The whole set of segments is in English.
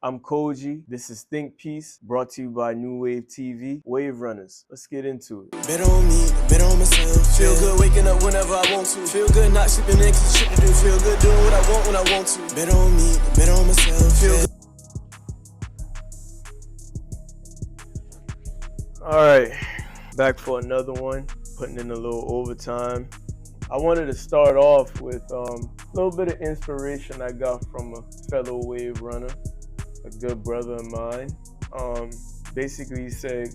I'm K.O.J.I. This is Think Peace, brought to you by New Wave TV, Wave Runners. Let's get into it. Bet on me, bet on myself. Feel good waking up whenever I want to. Feel good not sleeping in cause shit to do. Feel good doing what I want when I want to. Bet on me, bet on myself. Feel good. Alright, back for another one, putting in a little overtime. I wanted to start off with a little bit of inspiration I got from a fellow wave runner, a good brother of mine. Basically he said,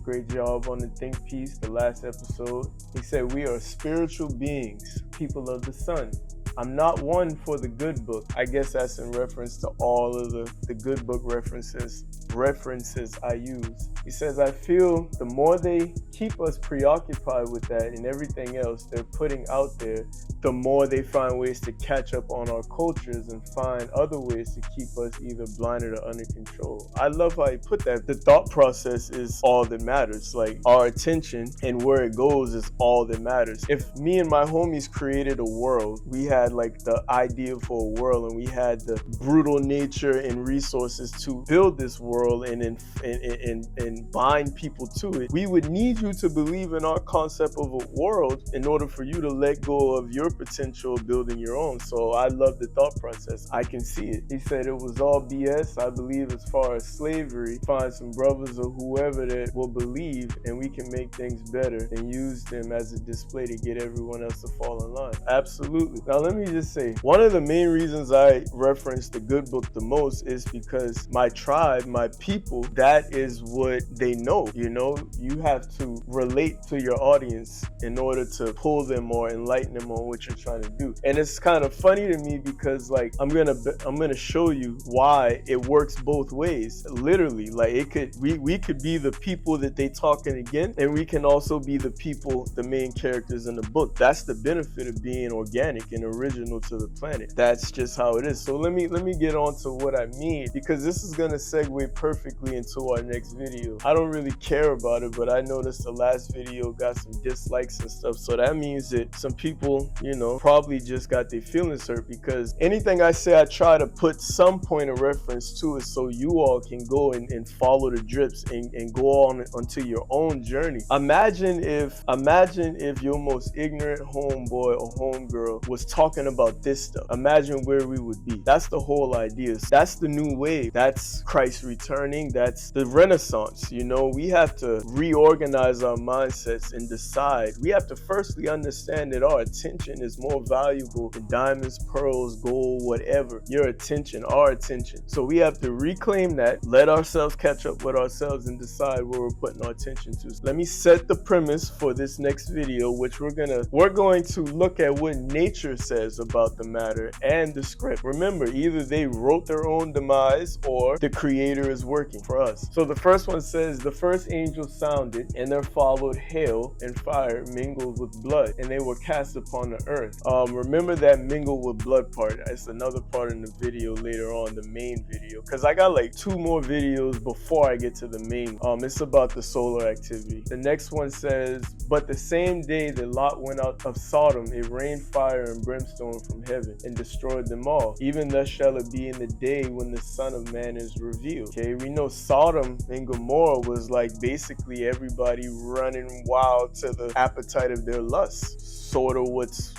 great job on the Think Piece, the last episode. He said, we are spiritual beings, people of the sun. I'm not one for the good book. I guess that's in reference to all of the good book references I use. He says, I feel the more they keep us preoccupied with that and everything else they're putting out there, the more they find ways to catch up on our cultures and find other ways to keep us either blinded or under control. I love how he put that. The thought process is all that matters. Like, our attention and where it goes is all that matters. If me and my homies created a world, we had like the idea for a world and we had the brutal nature and resources to build this world and bind people to it, we would need you to believe in our concept of a world in order for you to let go of your potential of building your own. So I love the thought process. I can see it. He said it was all BS. I believe as far as slavery, find some brothers or whoever that will believe and we can make things better and use them as a display to get everyone else to fall in line. Absolutely. Now let me just say, one of the main reasons I reference the good book the most is because my tribe, my people, that is what they know. You know, you have to relate to your audience in order to pull them or enlighten them on what you're trying to do. And it's kind of funny to me because like I'm gonna show you why it works both ways. Literally, like we could be the people that they talking against, and we can also be the people, the main characters in the book. That's the benefit of being organic and original to the planet. That's just how it is. So let me get on to what I mean, because this is gonna segue perfectly into our next video. I don't really care about it, but I noticed the last video got some dislikes and stuff, so that means that some people, you know, probably just got their feelings hurt, because anything I say I try to put some point of reference to it so you all can go and follow the drips and go on onto your own journey. Imagine if your most ignorant homeboy or homegirl was talking about this stuff. Imagine where we would be. That's the whole idea. That's the new wave. That's Christ returning. That's the Renaissance. You know, we have to reorganize our mindsets and decide. We have to firstly understand that our attention is more valuable than diamonds, pearls, gold, whatever. Your attention, our attention. So we have to reclaim that, let ourselves catch up with ourselves and decide where we're putting our attention to. Let me set the premise for this next video, which we're going to look at what nature says about the matter and the script. Remember, either they wrote their own demise or the creator is working for us. So the first one says, the first angel sounded, and there followed hail and fire mingled with blood, and they were cast upon the earth. Remember that mingled with blood part. It's another part in the video later on, the main video, because I got like 2 more videos before I get to the main. It's about the solar activity. The next one says, but the same day that Lot went out of Sodom, it rained fire and brimstone from heaven and destroyed them all. Even thus shall it be in the day when the Son of Man is revealed. Okay, we know Sodom and Gomorrah was like basically everybody running wild to the appetite of their lust. Sort of what's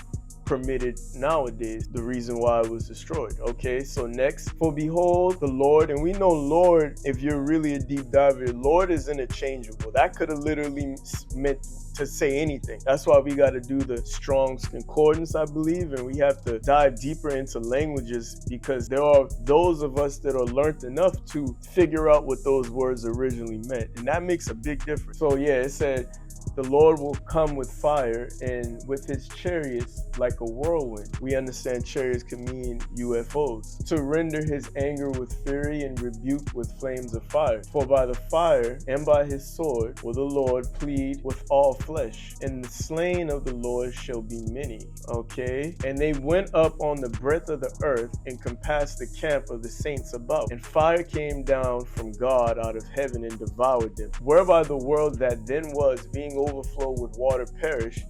permitted nowadays, the reason why it was destroyed. Okay, so next, for behold the Lord, and we know Lord, if you're really a deep diver, Lord is interchangeable. That could have literally meant to say anything. That's why we got to do the Strong's Concordance, I believe, and we have to dive deeper into languages, because there are those of us that are learned enough to figure out what those words originally meant, and that makes a big difference. So yeah, it said, the Lord will come with fire and with his chariots like a whirlwind. We understand chariots can mean UFOs. To render his anger with fury and rebuke with flames of fire. For by the fire and by his sword will the Lord plead with all flesh, and the slain of the Lord shall be many. Okay? And they went up on the breadth of the earth and compassed the camp of the saints above. And fire came down from God out of heaven and devoured them. Whereby the world that then was, being overflowed with water, perished.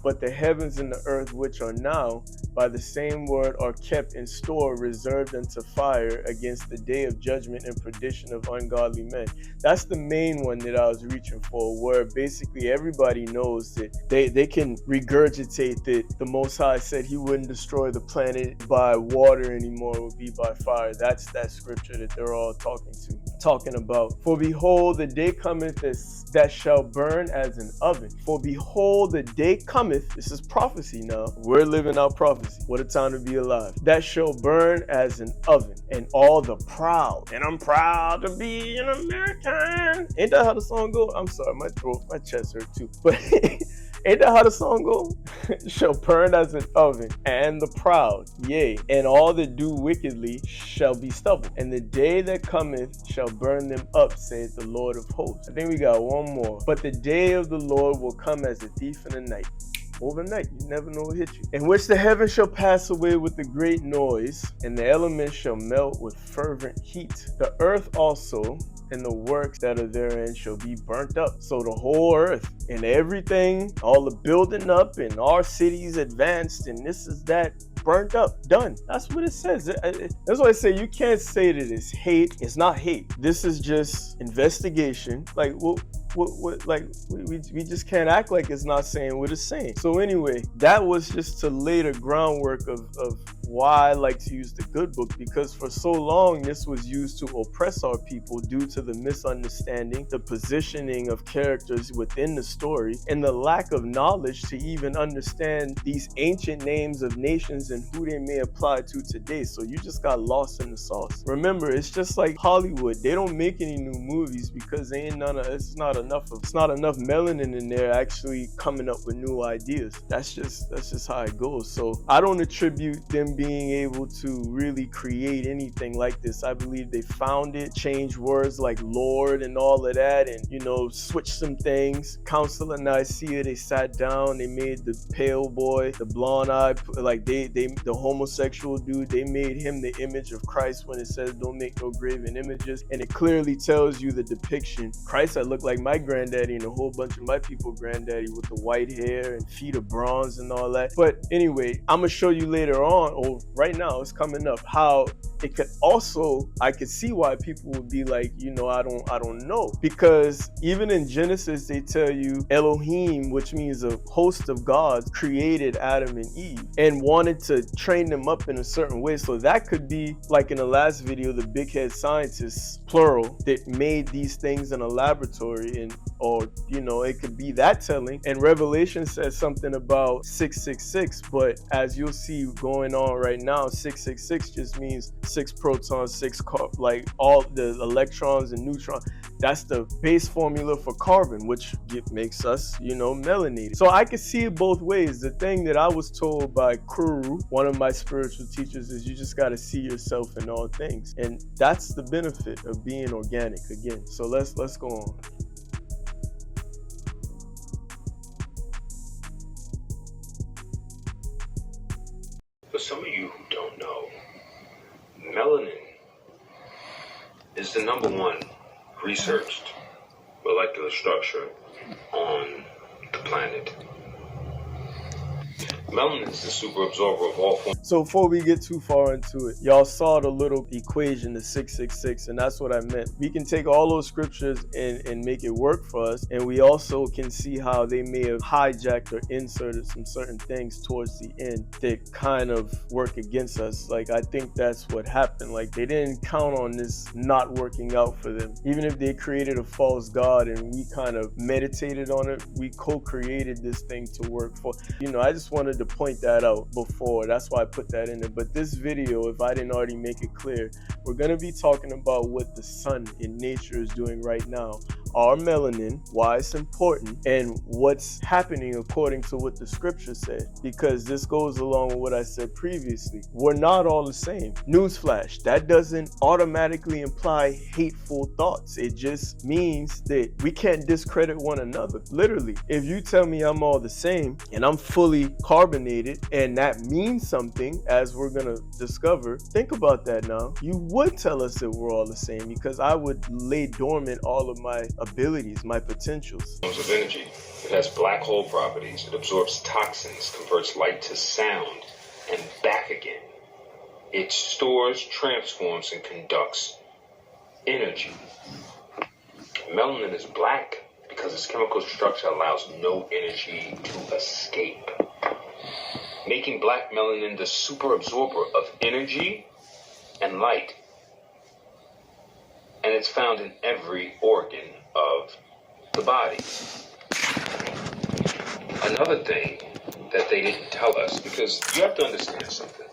but the heavens and the earth which are now by the same word are kept in store, reserved unto fire against the day of judgment and perdition of ungodly men. That's the main one that I was reaching for, where basically everybody knows that they can regurgitate that the Most High said he wouldn't destroy the planet by water anymore, it would be by fire. That's that scripture that they're all talking about. For behold, the day cometh that shall burn as an oven. For behold, the day cometh, this is prophecy now. We're living out prophecy. What a time to be alive. That shall burn as an oven, and all the proud, and I'm proud to be an American. Ain't that how the song go? I'm sorry, my throat, my chest hurt too. But ain't that how the song go? Shall burn as an oven, and the proud, yea, and all that do wickedly shall be stubble. And the day that cometh shall burn them up, saith the Lord of hosts. I think we got one more. But the day of the Lord will come as a thief in the night. Overnight, you never know what hit you. In which the heavens shall pass away with a great noise, and the elements shall melt with fervent heat. The earth also and the works that are therein shall be burnt up. So the whole earth and everything, all the building up and our cities advanced and this is that, burnt up, done. That's what it says. That's why I say you can't say that it's hate. It's not hate. This is just investigation. Like what like we just can't act like it's not saying what it's saying. So anyway, that was just to lay the groundwork of why I like to use the good book, because for so long this was used to oppress our people due to the misunderstanding, the positioning of characters within the story, and the lack of knowledge to even understand these ancient names of nations and who they may apply to today. So you just got lost in the sauce. Remember, it's just like Hollywood. They don't make any new movies because it's not enough melanin in there actually coming up with new ideas. That's just how it goes. So I don't attribute them being able to really create anything like this. I believe they found it, changed words like Lord and all of that, and switched some things. Council of Nicaea, they sat down, they made the pale boy, the blonde eye, like the homosexual dude, they made him the image of Christ when it says don't make no graven images, and it clearly tells you the depiction. Christ, I look like my granddaddy and a whole bunch of my people granddaddy with the white hair and feet of bronze and all that. But anyway, I'm gonna show you later on, or right now it's coming up, how it could also, I could see why people would be like, I don't know, because even in Genesis they tell you Elohim, which means a host of gods, created Adam and Eve and wanted to train them up in a certain way. So that could be like in the last video, the big head scientists, plural, that made these things in a laboratory, or it could be that telling. And Revelation says something about 666, but as you'll see going on right now, 666 just means 6 protons, 6 like all the electrons and neutrons. That's the base formula for carbon, which makes us, melanated. So I could see it both ways. The thing that I was told by Kuru, one of my spiritual teachers, is you just got to see yourself in all things. And that's the benefit of being organic again. So let's go on. For some of you who don't know, melanin is the #1 researched molecular structure on the planet. Melanin is the super absorber of all forms. So before we get too far into it, y'all saw the little equation, the 666, and that's what I meant. We can take all those scriptures and make it work for us, and we also can see how they may have hijacked or inserted some certain things towards the end that kind of work against us. Like, I think that's what happened. Like, they didn't count on this not working out for them. Even if they created a false god and we kind of meditated on it, we co-created this thing to work for. I just wanted to point that out before. That's why I put that in there. But this video, if I didn't already make it clear, we're going to be talking about what the sun in nature is doing right now, our melanin, why it's important, and what's happening according to what the scripture said, because this goes along with what I said previously. We're not all the same. Newsflash, that doesn't automatically imply hateful thoughts. It just means that we can't discredit one another. Literally, if you tell me I'm all the same and I'm fully carbonated and that means something, as we're gonna discover, think about that now. You would tell us that we're all the same, because I would lay dormant all of my abilities, my potentials. Of energy. It has black hole properties. It absorbs toxins, converts light to sound, and back again. It stores, transforms, and conducts energy. Melanin is black because its chemical structure allows no energy to escape, making black melanin the super absorber of energy and light. And it's found in every organ of the body. Another thing that they didn't tell us, because you have to understand something.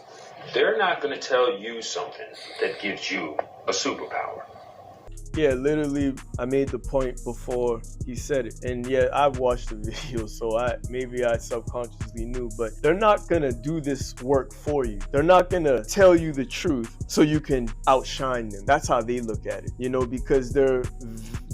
They're not going to tell you something that gives you a superpower. Yeah, literally, I made the point before he said it. And yeah, I've watched the video, so maybe I subconsciously knew, but they're not gonna do this work for you. They're not gonna tell you the truth so you can outshine them. That's how they look at it, you know, because they're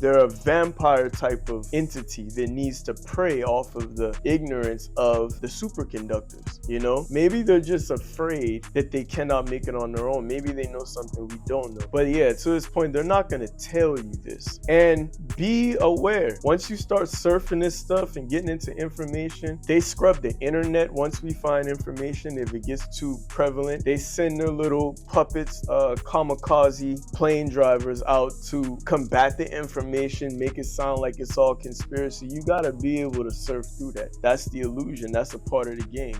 a vampire type of entity that needs to prey off of the ignorance of the superconductors, you know? Maybe they're just afraid that they cannot make it on their own. Maybe they know something we don't know. But yeah, to this point, they're not gonna tell you this. And be aware, once you start surfing this stuff and getting into information, they scrub the internet once we find information. If it gets too prevalent, they send their little puppets, kamikaze plane drivers out to combat the information, make it sound like it's all conspiracy. You gotta be able to surf through that. That's the illusion. That's a part of the game.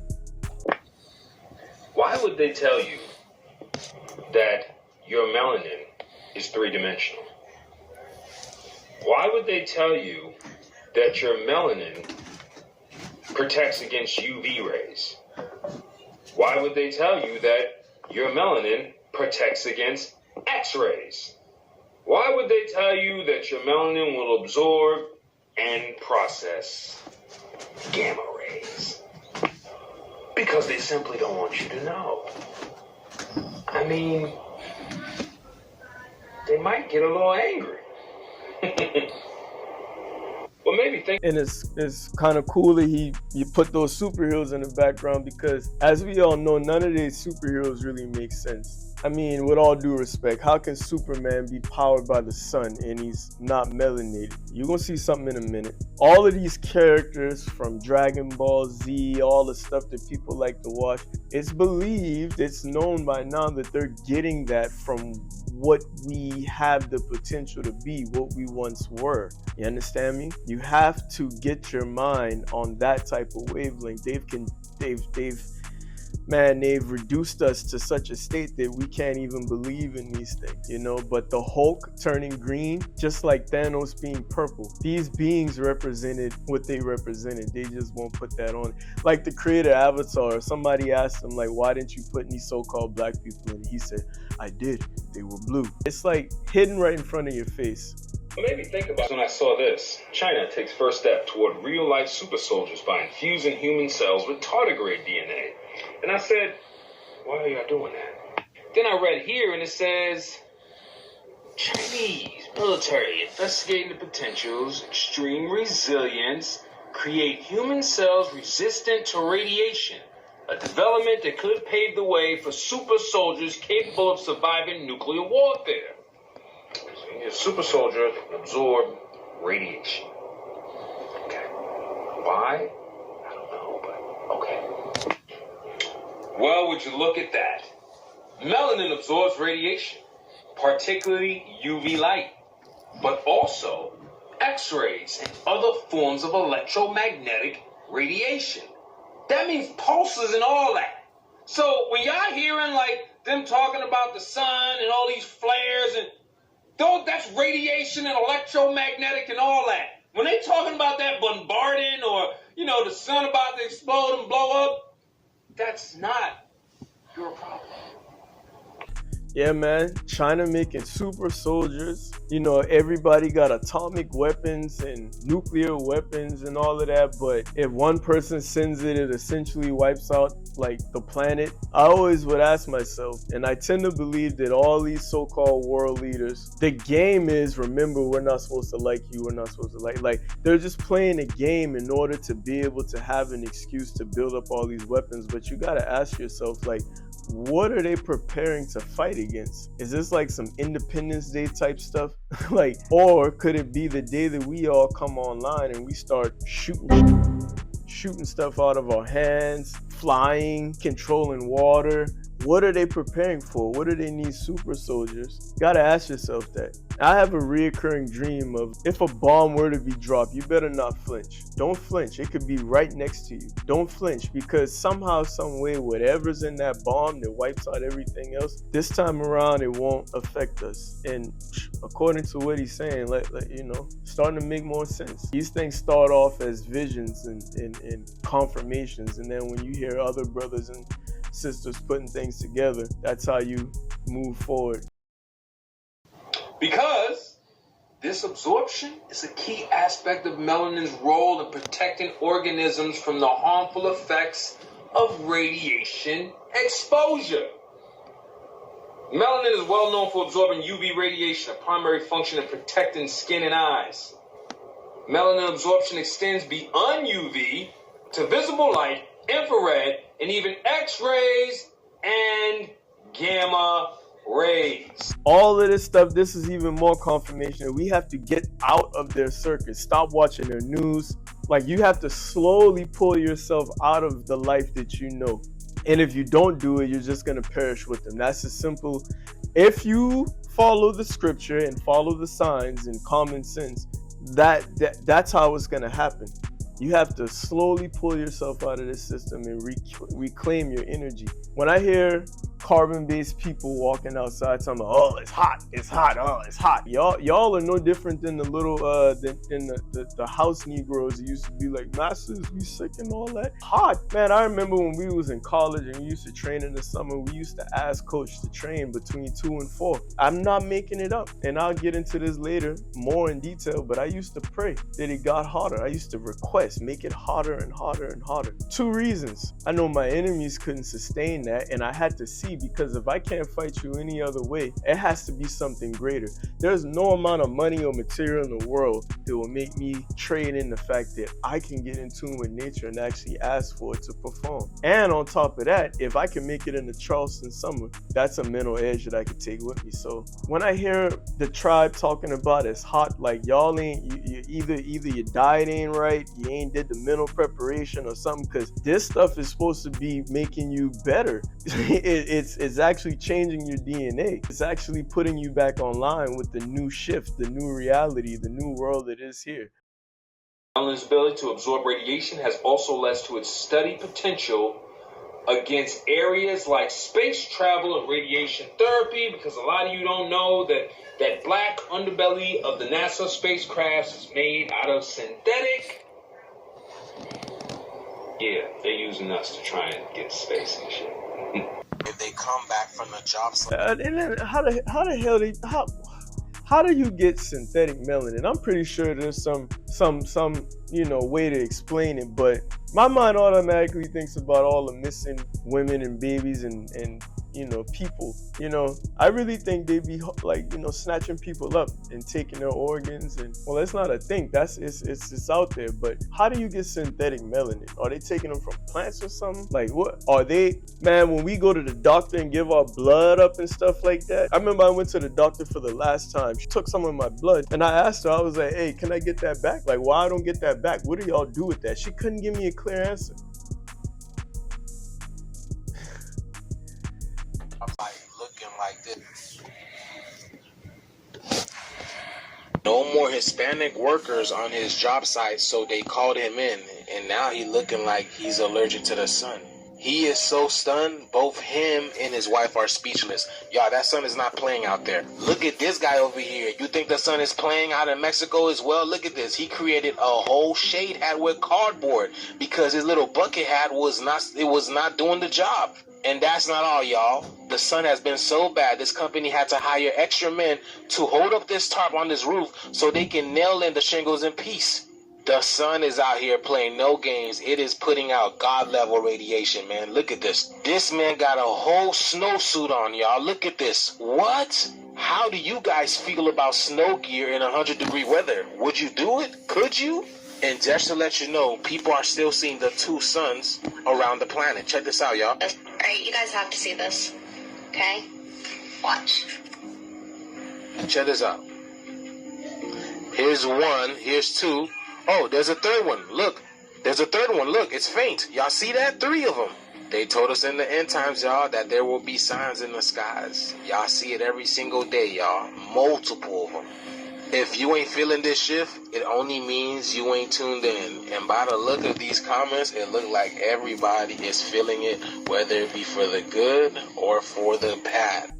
Why would they tell you that your melanin is three-dimensional? Why would they tell you that your melanin protects against UV rays? Why would they tell you that your melanin protects against X-rays? Why would they tell you that your melanin will absorb and process gamma rays? Because they simply don't want you to know. I mean, they might get a little angry. Well, maybe think. And it's kind of cool that you put those superheroes in the background, because as we all know, none of these superheroes really make sense. I mean, with all due respect, how can Superman be powered by the sun and he's not melanated? You're gonna see something in a minute. All of these characters from Dragon Ball Z, all the stuff that people like to watch, it's believed, it's known by now that they're getting that from what we have the potential to be, what we once were. You understand me? You have to get your mind on that type of wavelength. They've reduced us to such a state that we can't even believe in these things, you know? But the Hulk turning green, just like Thanos being purple, these beings represented what they represented. They just won't put that on. Like the creator Avatar, somebody asked him, like, why didn't you put any so-called black people in it? He said, I did, they were blue. It's like hidden right in front of your face. Well, maybe think about when I saw this. China takes first step toward real-life super soldiers by infusing human cells with tardigrade DNA. And I said, why are y'all doing that? Then I read here and it says, Chinese military investigating the potentials, extreme resilience, create human cells resistant to radiation. A development that could pave the way for super soldiers capable of surviving nuclear warfare. So you need a super soldier that can absorb radiation. Okay. Why? I don't know, but okay. Well, would you look at that? Melanin absorbs radiation, particularly UV light, but also X-rays and other forms of electromagnetic radiation. That means pulses and all that. So when y'all hearing like them talking about the sun and all these flares and that's radiation and electromagnetic and all that. When they talking about that bombarding or, you know, the sun about to explode and blow up, that's not your problem. Yeah, man, China making super soldiers. You know, everybody got atomic weapons and nuclear weapons and all of that. But if one person sends it, it essentially wipes out like the planet. I always would ask myself, and I tend to believe that all these so-called world leaders, the game is, remember, we're not supposed to like you. We're not supposed to like they're just playing a game in order to be able to have an excuse to build up all these weapons. But you got to ask yourself, like, what are they preparing to fight against? Is this like some Independence Day type stuff? Like, or could it be the day that we all come online and we start shooting stuff out of our hands, flying, controlling water? What are they preparing for? What do they need super soldiers? Gotta ask yourself that. I have a reoccurring dream of, if a bomb were to be dropped, you better not flinch. Don't flinch. It could be right next to you. Don't flinch, because somehow, some way, whatever's in that bomb that wipes out everything else, this time around it won't affect us. And according to what he's saying, starting to make more sense. These things start off as visions and confirmations, and then when you hear other brothers and sisters putting things together, that's how you move forward. Because this absorption is a key aspect of melanin's role in protecting organisms from the harmful effects of radiation exposure. Melanin is well known for absorbing UV radiation, a primary function in protecting skin and eyes. Melanin absorption extends beyond UV to visible light, infrared, and even X-rays and gamma rays. All of this stuff, this is even more confirmation that we have to get out of their circuit. Stop watching their news. Like, you have to slowly pull yourself out of the life that you know. And if you don't do it, you're just going to perish with them. That's as simple. If you follow the scripture and follow the signs and common sense, that's how it's going to happen. You have to slowly pull yourself out of this system and reclaim your energy. When I hear carbon-based people walking outside talking about, oh, it's hot, oh, it's hot. Y'all are no different than the little, the house Negroes that used to be like, masters, we sick and all that. Hot, man. I remember when we was in college and we used to train in the summer, we used to ask coach to train between 2 and 4. I'm not making it up. And I'll get into this later more in detail, but I used to pray that it got hotter. I used to request, make it hotter and hotter and hotter. 2 reasons. I know my enemies couldn't sustain that, and I had to see, because if I can't fight you any other way, it has to be something greater. There's no amount of money or material in the world that will make me trade in the fact that I can get in tune with nature and actually ask for it to perform. And on top of that, if I can make it in the Charleston summer, that's a mental edge that I could take with me. So when I hear the tribe talking about it's hot, like, y'all ain't, you either your diet ain't right, you ain't did the mental preparation or something, because this stuff is supposed to be making you better. It's actually changing your DNA. It's actually putting you back online with the new shift, the new reality, the new world that is here. Melanin's ability to absorb radiation has also led to its study potential against areas like space travel and radiation therapy, because a lot of you don't know that black underbelly of the NASA spacecrafts is made out of synthetic. Yeah, they're using us to try and get space and shit. If they come back from the job site. And then how do you get synthetic melanin? I'm pretty sure there's some way to explain it, but my mind automatically thinks about all the missing women and babies and people. I really think they be like, snatching people up and taking their organs, and well, it's not a thing. It's out there. But how do you get synthetic melanin? Are they taking them from plants or something? Like, what are they? Man, when we go to the doctor and give our blood up and stuff like that, I remember I went to the doctor for the last time. She took some of my blood, and I asked her, I was like, hey, can I get that back? Like, why I don't get that back? What do y'all do with that? She couldn't give me a clear answer. Like this. No more Hispanic workers on his job site, so they called him in, and now he looking like he's allergic to the sun. He is so stunned, both him and his wife are speechless. Y'all, that sun is not playing out there. Look at this guy over here. You think the sun is playing out in Mexico as well? Look at this. He created a whole shade hat with cardboard because his little bucket hat was not doing the job. And that's not all, y'all. The sun has been so bad, this company had to hire extra men to hold up this tarp on this roof so they can nail in the shingles in peace. The sun is out here playing no games. It is putting out God-level radiation, man. Look at this. This man got a whole snowsuit on, y'all. Look at this. What? How do you guys feel about snow gear in 100-degree weather? Would you do it? Could you? And just to let you know, people are still seeing the 2 suns around the planet. Check this out, y'all. Alright, you guys have to see this, okay? Watch. Check this out. Here's one. Here's two. Oh, there's a third one. Look. There's a third one. Look, it's faint. Y'all see that? 3 of them. They told us in the end times, y'all, that there will be signs in the skies. Y'all see it every single day, y'all. Multiple of them. If you ain't feeling this shift, it only means you ain't tuned in. And by the look of these comments, it look like everybody is feeling it, whether it be for the good or for the bad.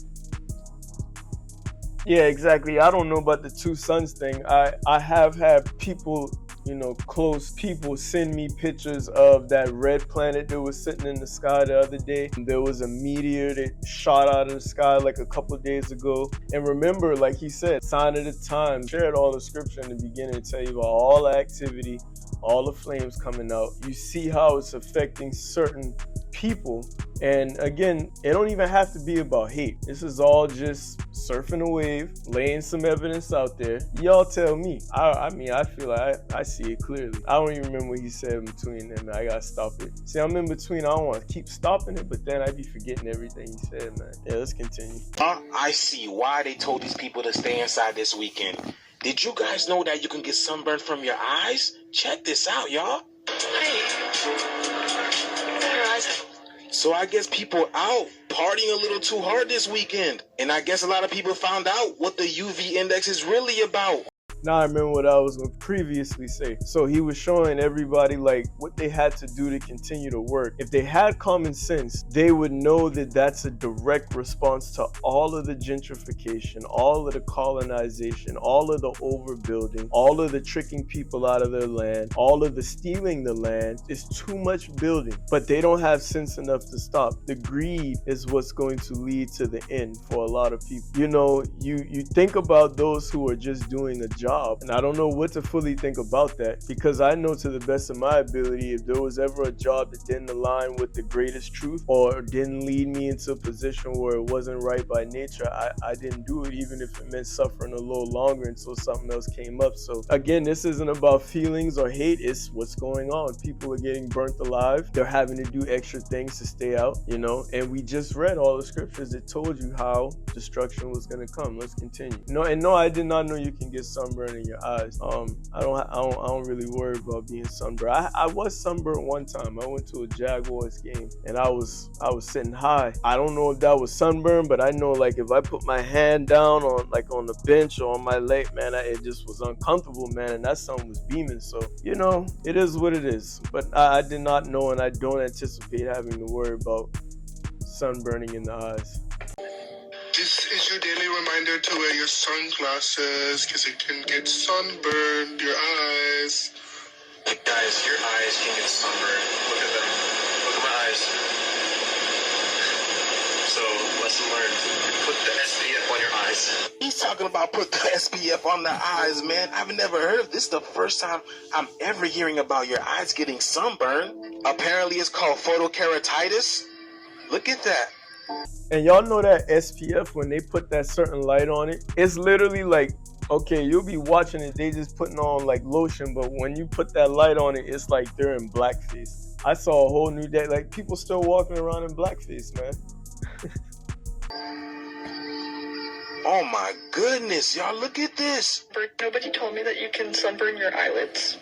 Yeah, exactly. I don't know about the 2 suns thing. I have had people, you know, close people send me pictures of that red planet that was sitting in the sky the other day. There was a meteor that shot out of the sky like a couple of days ago. And remember, like he said, sign of the time, shared all the scripture in the beginning to tell you about all the activity, all the flames coming out. You see how it's affecting certain people. And again, it don't even have to be about hate. This is all just surfing a wave, laying some evidence out there. Y'all tell me. I mean, I feel like I see it clearly. I don't even remember what he said in between them. I gotta stop it. See, I'm in between. I don't want to keep stopping it, but then I be forgetting everything he said, man. Yeah, let's continue. I see why they told these people to stay inside this weekend. Did you guys know that you can get sunburned from your eyes? Check this out, y'all. So I guess people out partying a little too hard this weekend. And I guess a lot of people found out what the UV index is really about. Now I remember what I was going to previously say. So he was showing everybody like what they had to do to continue to work. If they had common sense, they would know that that's a direct response to all of the gentrification, all of the colonization, all of the overbuilding, all of the tricking people out of their land, all of the stealing the land. It's too much building, but they don't have sense enough to stop. The greed is what's going to lead to the end for a lot of people. You know, you think about those who are just doing a job. And I don't know what to fully think about that, because I know to the best of my ability, if there was ever a job that didn't align with the greatest truth or didn't lead me into a position where it wasn't right by nature, I didn't do it, even if it meant suffering a little longer until something else came up. So again, this isn't about feelings or hate. It's what's going on. People are getting burnt alive. They're having to do extra things to stay out, you know, and we just read all the scriptures that told you how destruction was going to come. Let's continue. No, I did not know you can get sunburned in your eyes. I don't really worry about being sunburned. I was sunburned one time. I went to a Jaguars game and I was sitting high. I don't know if that was sunburn, but I know like if I put my hand down on the bench or on my leg, man, it just was uncomfortable, man, and that sun was beaming. So you know, it is what it is. But I did not know, and I don't anticipate having to worry about sunburning in the eyes. This is your daily reminder to wear your sunglasses, because it can get sunburned, your eyes. Guys, your eyes can get sunburned. Look at them. Look at my eyes. So, lesson learned. Put the SPF on your eyes. He's talking about put the SPF on the eyes, man. I've never heard of this. The first time I'm ever hearing about your eyes getting sunburned. Apparently it's called photokeratitis. Look at that. And y'all know that SPF, when they put that certain light on it, it's literally like, okay, you'll be watching it, they just putting on like lotion, but when you put that light on it, it's like they're in blackface. I saw a whole new day, like people still walking around in blackface, man. Oh my goodness, y'all look at this. Nobody told me that you can sunburn your eyelids.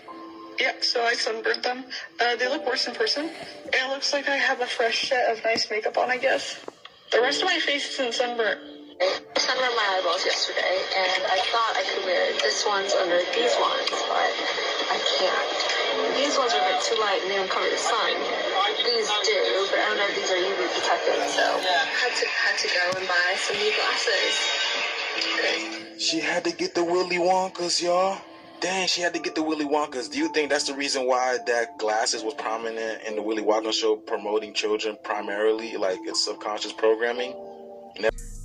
Yeah, so I sunburned them. They look worse in person. It looks like I have a fresh set of nice makeup on, I guess. The rest of my face isn't sunburnt. I sunburned my eyeballs yesterday, and I thought I could wear this ones under these ones, but I can't. These ones are a bit too light and they don't cover the sun. These do, but I don't know if these are UV protected, so had to go and buy some new glasses. She had to get the Willy Wonkas, y'all. Dang, she had to get the Willy Wonkas. Do you think that's the reason why that glasses was prominent in the Willy Wonka show, promoting children primarily, like it's subconscious programming?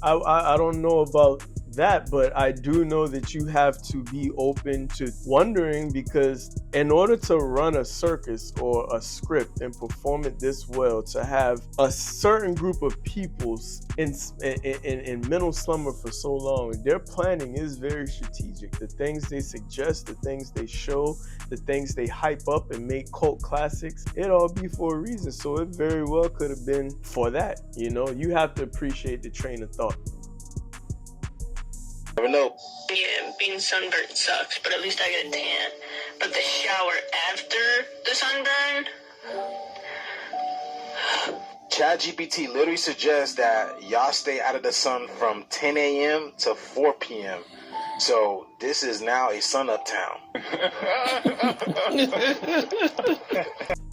I don't know about that, but I do know that you have to be open to wondering, because in order to run a circus or a script and perform it this well, to have a certain group of peoples in mental slumber for so long, their planning is very strategic. The things they suggest, the things they show, the things they hype up and make cult classics, it all be for a reason. So it very well could have been for that. You know, you have to appreciate the train of thought. Never know. Yeah, being sunburned sucks, but at least I get a tan. But the shower after the sunburn? ChatGPT literally suggests that y'all stay out of the sun from 10 a.m. to 4 p.m. So this is now a sun up town.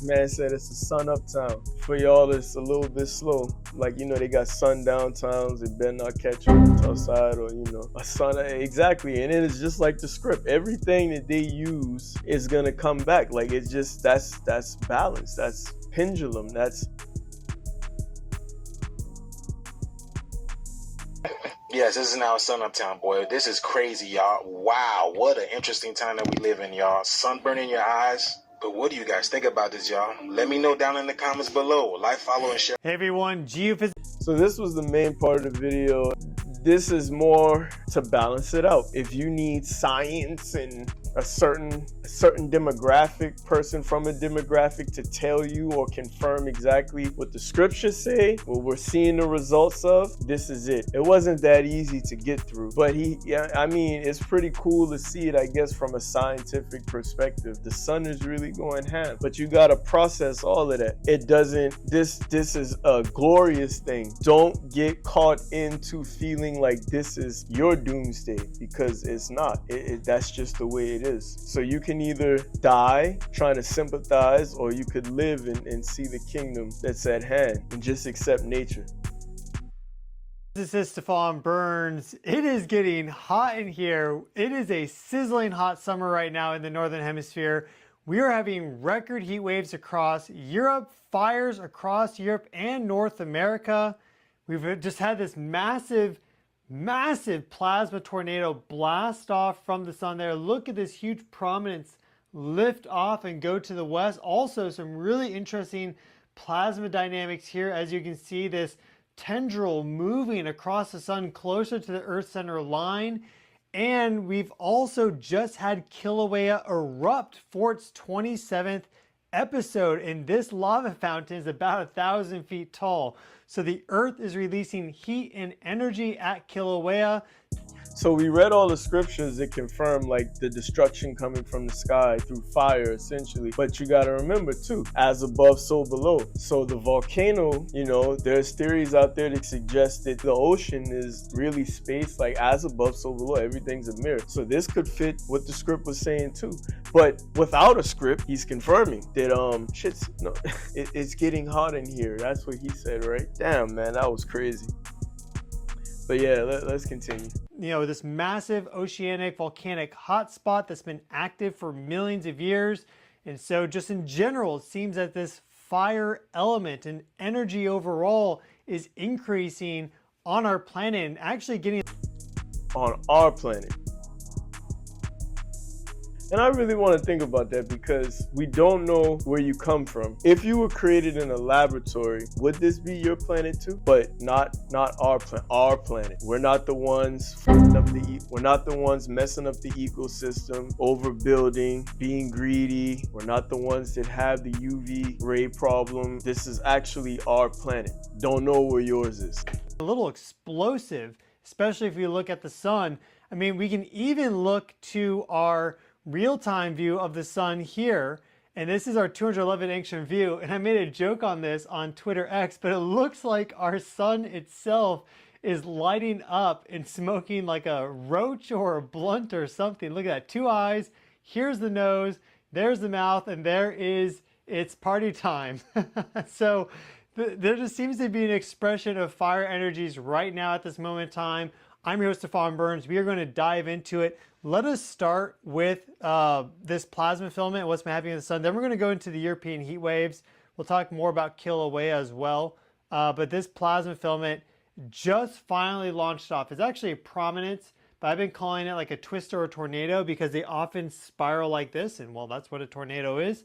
Man said it's a sun up town. For y'all, it's a little bit slow. Like, you know, they got sundown towns. They better not catch you outside, or, you know, a sun. Exactly. And then it's just like the script. Everything that they use is going to come back. Like, it's just, that's balance. That's pendulum. That's. Yes, this is now a sun up town, boy. This is crazy, y'all. Wow, what an interesting time that we live in, y'all. Sunburn in your eyes. But what do you guys think about this, y'all? Let me know down in the comments below. Like, follow, and share. Hey everyone, geophysics. So this was the main part of the video. This is more to balance it out. If you need science and a certain demographic, person from a demographic to tell you or confirm exactly what the scriptures say, what we're seeing the results of, this is it. It wasn't that easy to get through, but I mean, it's pretty cool to see it, I guess, from a scientific perspective. The sun is really going ham, but you gotta process all of that. It doesn't, this is a glorious thing. Don't get caught into feeling like this is your doomsday, because it's not. That's just the way it is. So you can either die trying to sympathize, or you could live and see the kingdom that's at hand and just accept nature. This is Stefan Burns. It is getting hot in here. It is a sizzling hot summer right now in the Northern Hemisphere. We are having record heat waves across Europe, fires across Europe and North America. We've just had this massive plasma tornado blast off from the sun there. Look at this huge prominence lift off and go to the west. Also some really interesting plasma dynamics here. As you can see, this tendril moving across the sun closer to the Earth center line. And we've also just had Kilauea erupt for its 27th episode, and this lava fountain is about 1,000 feet tall. So the Earth is releasing heat and energy at Kilauea. So we read all the scriptures that confirm like the destruction coming from the sky through fire, essentially. But you got to remember too, as above, so below. So the volcano, you know, there's theories out there that suggest that the ocean is really space, like as above, so below. Everything's a mirror. So this could fit what the script was saying too. But without a script, he's confirming that it's getting hot in here. That's what he said, right? Damn, man, that was crazy. But yeah, let's continue. You know, this massive oceanic volcanic hotspot that's been active for millions of years. And so just in general, it seems that this fire element and energy overall is increasing on our planet and actually getting on our planet. And I really want to think about that, because we don't know where you come from. If you were created in a laboratory, would this be your planet too? But not our planet. Our planet. We're not the ones we're not the ones messing up the ecosystem, overbuilding, being greedy. We're not the ones that have the UV ray problem. This is actually our planet. Don't know where yours is. A little explosive, especially if you look at the sun. I mean, we can even look to our real-time view of the sun here, and this is our 211 angstrom view, and I made a joke on this on Twitter X, but it looks like our sun itself is lighting up and smoking like a roach or a blunt or something. Look at that, 2 eyes, here's the nose, there's the mouth, and it's party time. So there just seems to be an expression of fire energies right now at this moment in time. I'm your host, Stefan Burns. We are going to dive into it. Let us start with this plasma filament and what's been happening in the sun. Then we're going to go into the European heat waves. We'll talk more about Kilauea as well. But this plasma filament just finally launched off. It's actually a prominence, but I've been calling it like a twist or a tornado because they often spiral like this. And well, that's what a tornado is.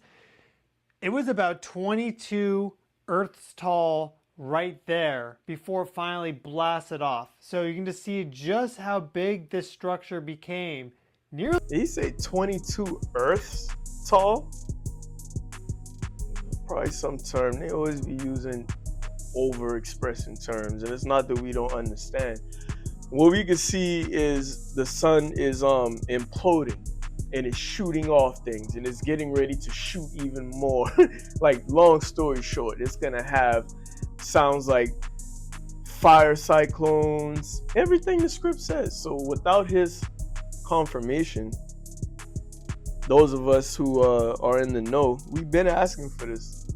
It was about 22 Earths tall right there before it finally blasted off. So you can just see just how big this structure became. Nearly. Did he say 22 Earths tall? Probably some term. They always be using over-expressing terms, and it's not that we don't understand. what we can see is the sun is imploding and it's shooting off things and it's getting ready to shoot even more. Like, long story short, it's gonna have sounds like fire cyclones, everything the script says. So without his confirmation, those of us who are in the know, we've been asking for this,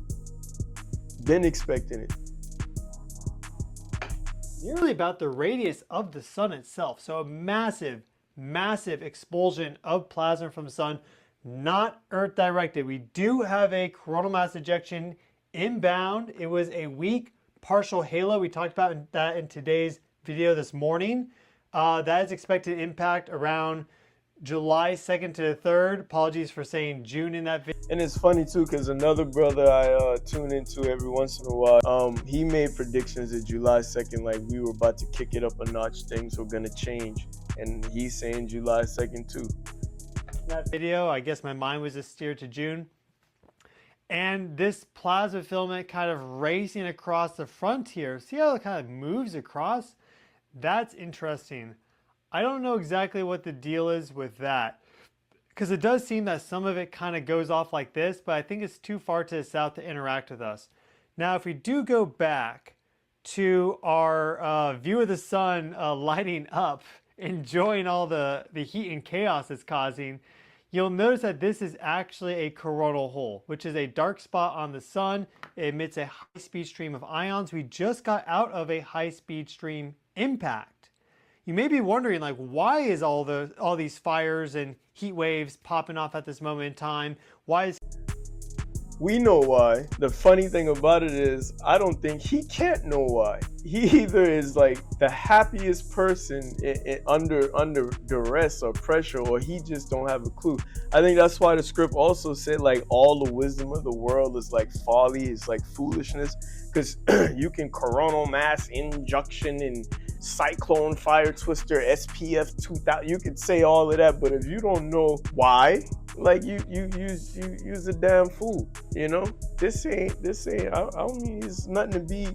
been expecting it. Really about the radius of the sun itself. So a massive, massive expulsion of plasma from the sun, not Earth directed. We do have a coronal mass ejection inbound. It was a weak partial halo. We talked about that in today's video this morning. That is expected to impact around July 2nd to the 3rd. Apologies for saying June in that video. And it's funny too, because another brother I tune into every once in a while, he made predictions that July 2nd, like we were about to kick it up a notch, things were gonna change. And he's saying July 2nd too. That video, I guess my mind was just steered to June. And this plasma filament kind of racing across the frontier. See how it kind of moves across? That's interesting. I don't know exactly what the deal is with that, because it does seem that some of it kind of goes off like this, but I think it's too far to the south to interact with us. Now, if we do go back to our view of the sun lighting up, enjoying all the heat and chaos it's causing, you'll notice that this is actually a coronal hole, which is a dark spot on the sun. It emits a high-speed stream of ions. We just got out of a high-speed stream impact. You may be wondering, like, why is all these fires and heat waves popping off at this moment in time? Why is... We know why. The funny thing about it is, I don't think he can't know why. He either is like the happiest person under duress or pressure, or he just don't have a clue. I think that's why the script also said like all the wisdom of the world is like folly, is like foolishness, because you can coronal mass injection and cyclone fire twister SPF 2000. You could say all of that, but if you don't know why, like you use a damn fool. You know, this ain't. I don't mean it's nothing to be.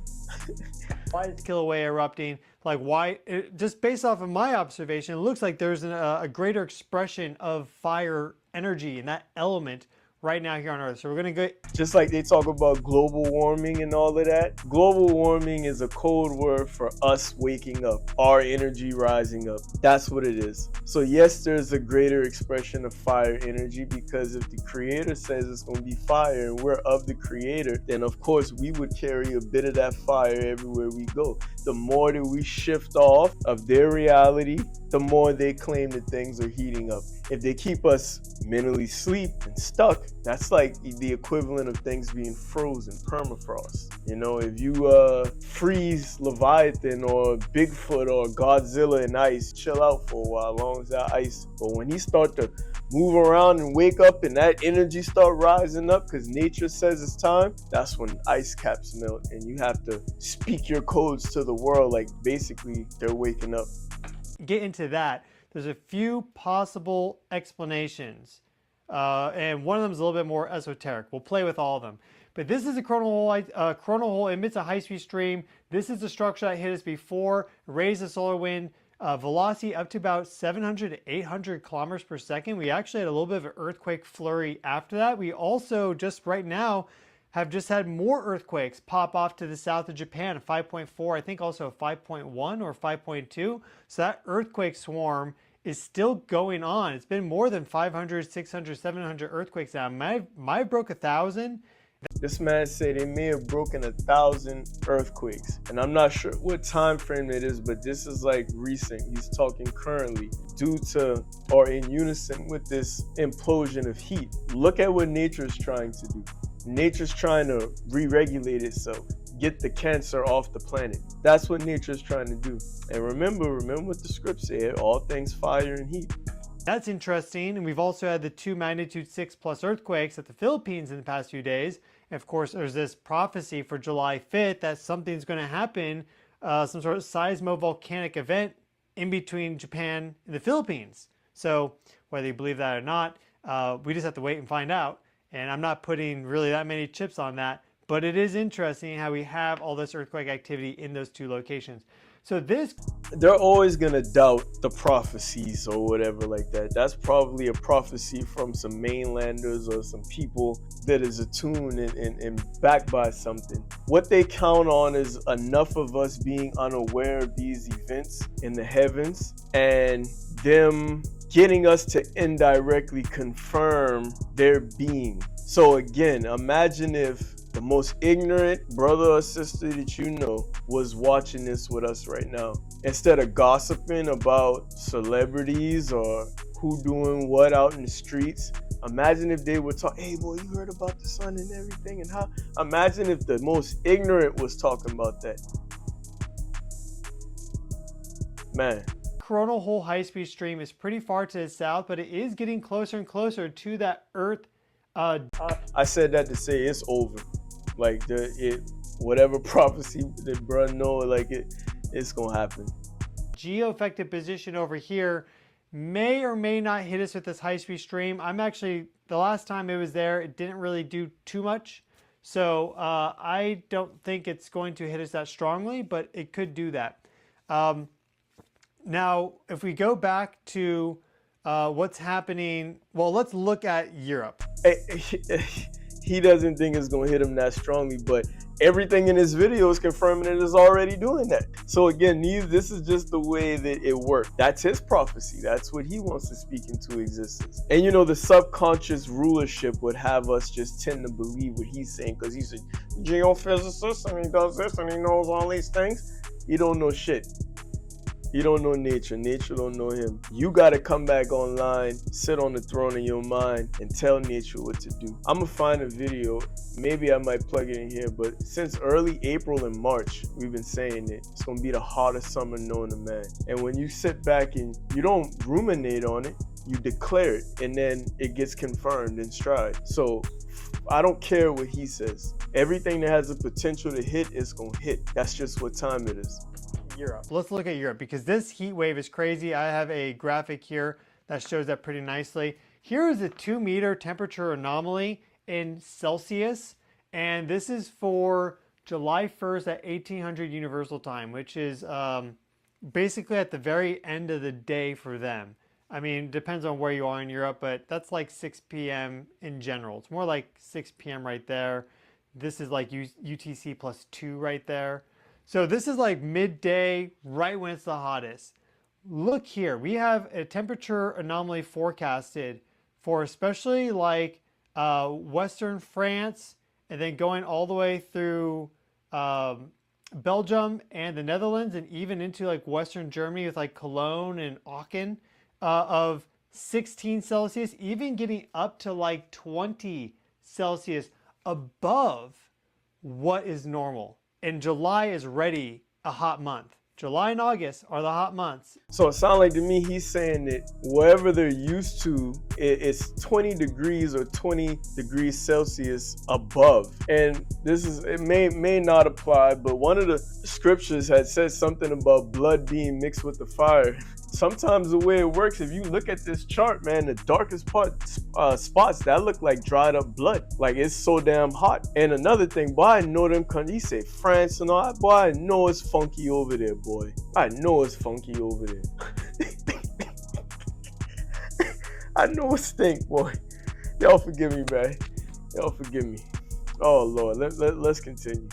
Why is Kilauea erupting? Like, why? Just based off of my observation, it looks like there's a greater expression of fire energy in that element right now here on Earth. So we're gonna go. Just like they talk about global warming and all of that. Global warming is a code word for us waking up, our energy rising up. That's what it is. So yes, there's a greater expression of fire energy, because if the creator says it's gonna be fire and we're of the creator, then of course we would carry a bit of that fire everywhere we go. The more that we shift off of their reality, the more they claim that things are heating up. If they keep us mentally asleep and stuck, that's like the equivalent of things being frozen, permafrost. You know, if you freeze Leviathan or Bigfoot or Godzilla in ice, chill out for a while, as long as that ice. But when he start to move around and wake up and that energy start rising up because nature says it's time, that's when ice caps melt and you have to speak your codes to the world, like basically they're waking up. Get into that. There's a few possible explanations, and one of them is a little bit more esoteric. We'll play with all of them. But this is a coronal hole. Coronal hole emits a high-speed stream. This is the structure that hit us before, raised the solar wind velocity up to about 700 to 800 kilometers per second. We actually had a little bit of an earthquake flurry after that. We also, just right now, have just had more earthquakes pop off to the south of Japan, a 5.4, I think also a 5.1 or 5.2. So that earthquake swarm is still going on. It's been more than 500, 600, 700 earthquakes now. Might have broke 1,000. This man said they may have broken 1,000 earthquakes. And I'm not sure what time frame it is, but this is like recent. He's talking currently due to or in unison with this implosion of heat. Look at what nature is trying to do. Nature's trying to re-regulate itself, get the cancer off the planet. That's what nature's trying to do. And remember what the script said, all things fire and heat. That's interesting. And we've also had the 2 magnitude 6 plus earthquakes at the Philippines in the past few days. And of course, there's this prophecy for July 5th that something's going to happen, some sort of seismovolcanic event in between Japan and the Philippines. So whether you believe that or not, we just have to wait and find out. And I'm not putting really that many chips on that, but it is interesting how we have all this earthquake activity in those two locations. So this, they're always gonna doubt the prophecies or whatever like that. That's probably a prophecy from some mainlanders or some people that is attuned and backed by something. What they count on is enough of us being unaware of these events in the heavens and them getting us to indirectly confirm their being. So again, imagine if the most ignorant brother or sister that you know was watching this with us right now. Instead of gossiping about celebrities or who doing what out in the streets, imagine if they would talk, hey boy, you heard about the sun and everything and how, imagine if the most ignorant was talking about that. Man. coronal hole high-speed stream is pretty far to the south, but it is getting closer and closer to that Earth. I said that to say it's over. Like whatever prophecy that bruh know, like it's gonna happen. Geo-affected position over here may or may not hit us with this high-speed stream. I'm actually, the last time it was there, it didn't really do too much. So I don't think it's going to hit us that strongly, but it could do that. Now, if we go back to what's happening, well, let's look at Europe. He doesn't think it's gonna hit him that strongly, but everything in this video is confirming it is already doing that. So again, this is just the way that it worked. That's his prophecy. That's what he wants to speak into existence. And you know, the subconscious rulership would have us just tend to believe what he's saying because he's a geophysicist and he does this and he knows all these things. He don't know shit. He don't know nature. Nature don't know him. You got to come back online, sit on the throne in your mind, and tell nature what to do. I'm going to find a video. Maybe I might plug it in here, but since early April and March, we've been saying it. It's going to be the hottest summer known to man. And when you sit back and you don't ruminate on it, you declare it, and then it gets confirmed in stride. So I don't care what he says. Everything that has the potential to hit is going to hit. That's just what time it is. Europe. Let's look at Europe because this heat wave is crazy. I have a graphic here that shows that pretty nicely. Here is a 2-meter temperature anomaly in Celsius, and this is for July 1st at 1800 Universal Time, which is basically at the very end of the day for them. I mean, depends on where you are in Europe, but that's like 6 p.m. in general. It's more like 6 p.m. right there. This is like UTC +2 right there. So this is like midday, right when it's the hottest. Look here, we have a temperature anomaly forecasted for especially like Western France and then going all the way through Belgium and the Netherlands and even into like Western Germany with like Cologne and Aachen of 16 Celsius, even getting up to like 20 Celsius above what is normal. And July is already a hot month. July and August are the hot months. So it sounds like to me he's saying that wherever they're used to, it's 20 degrees or 20 degrees Celsius above. And this is, it may not apply, but one of the scriptures had said something about blood being mixed with the fire. Sometimes the way it works, if you look at this chart, man, the darkest spots that look like dried up blood. Like it's so damn hot. And another thing, boy, I know them countries, say France and all that, boy, I know it's funky over there, boy. I know it's funky over there. I know it stink, boy. Y'all forgive me, man. Y'all forgive me. Oh, Lord, let's continue.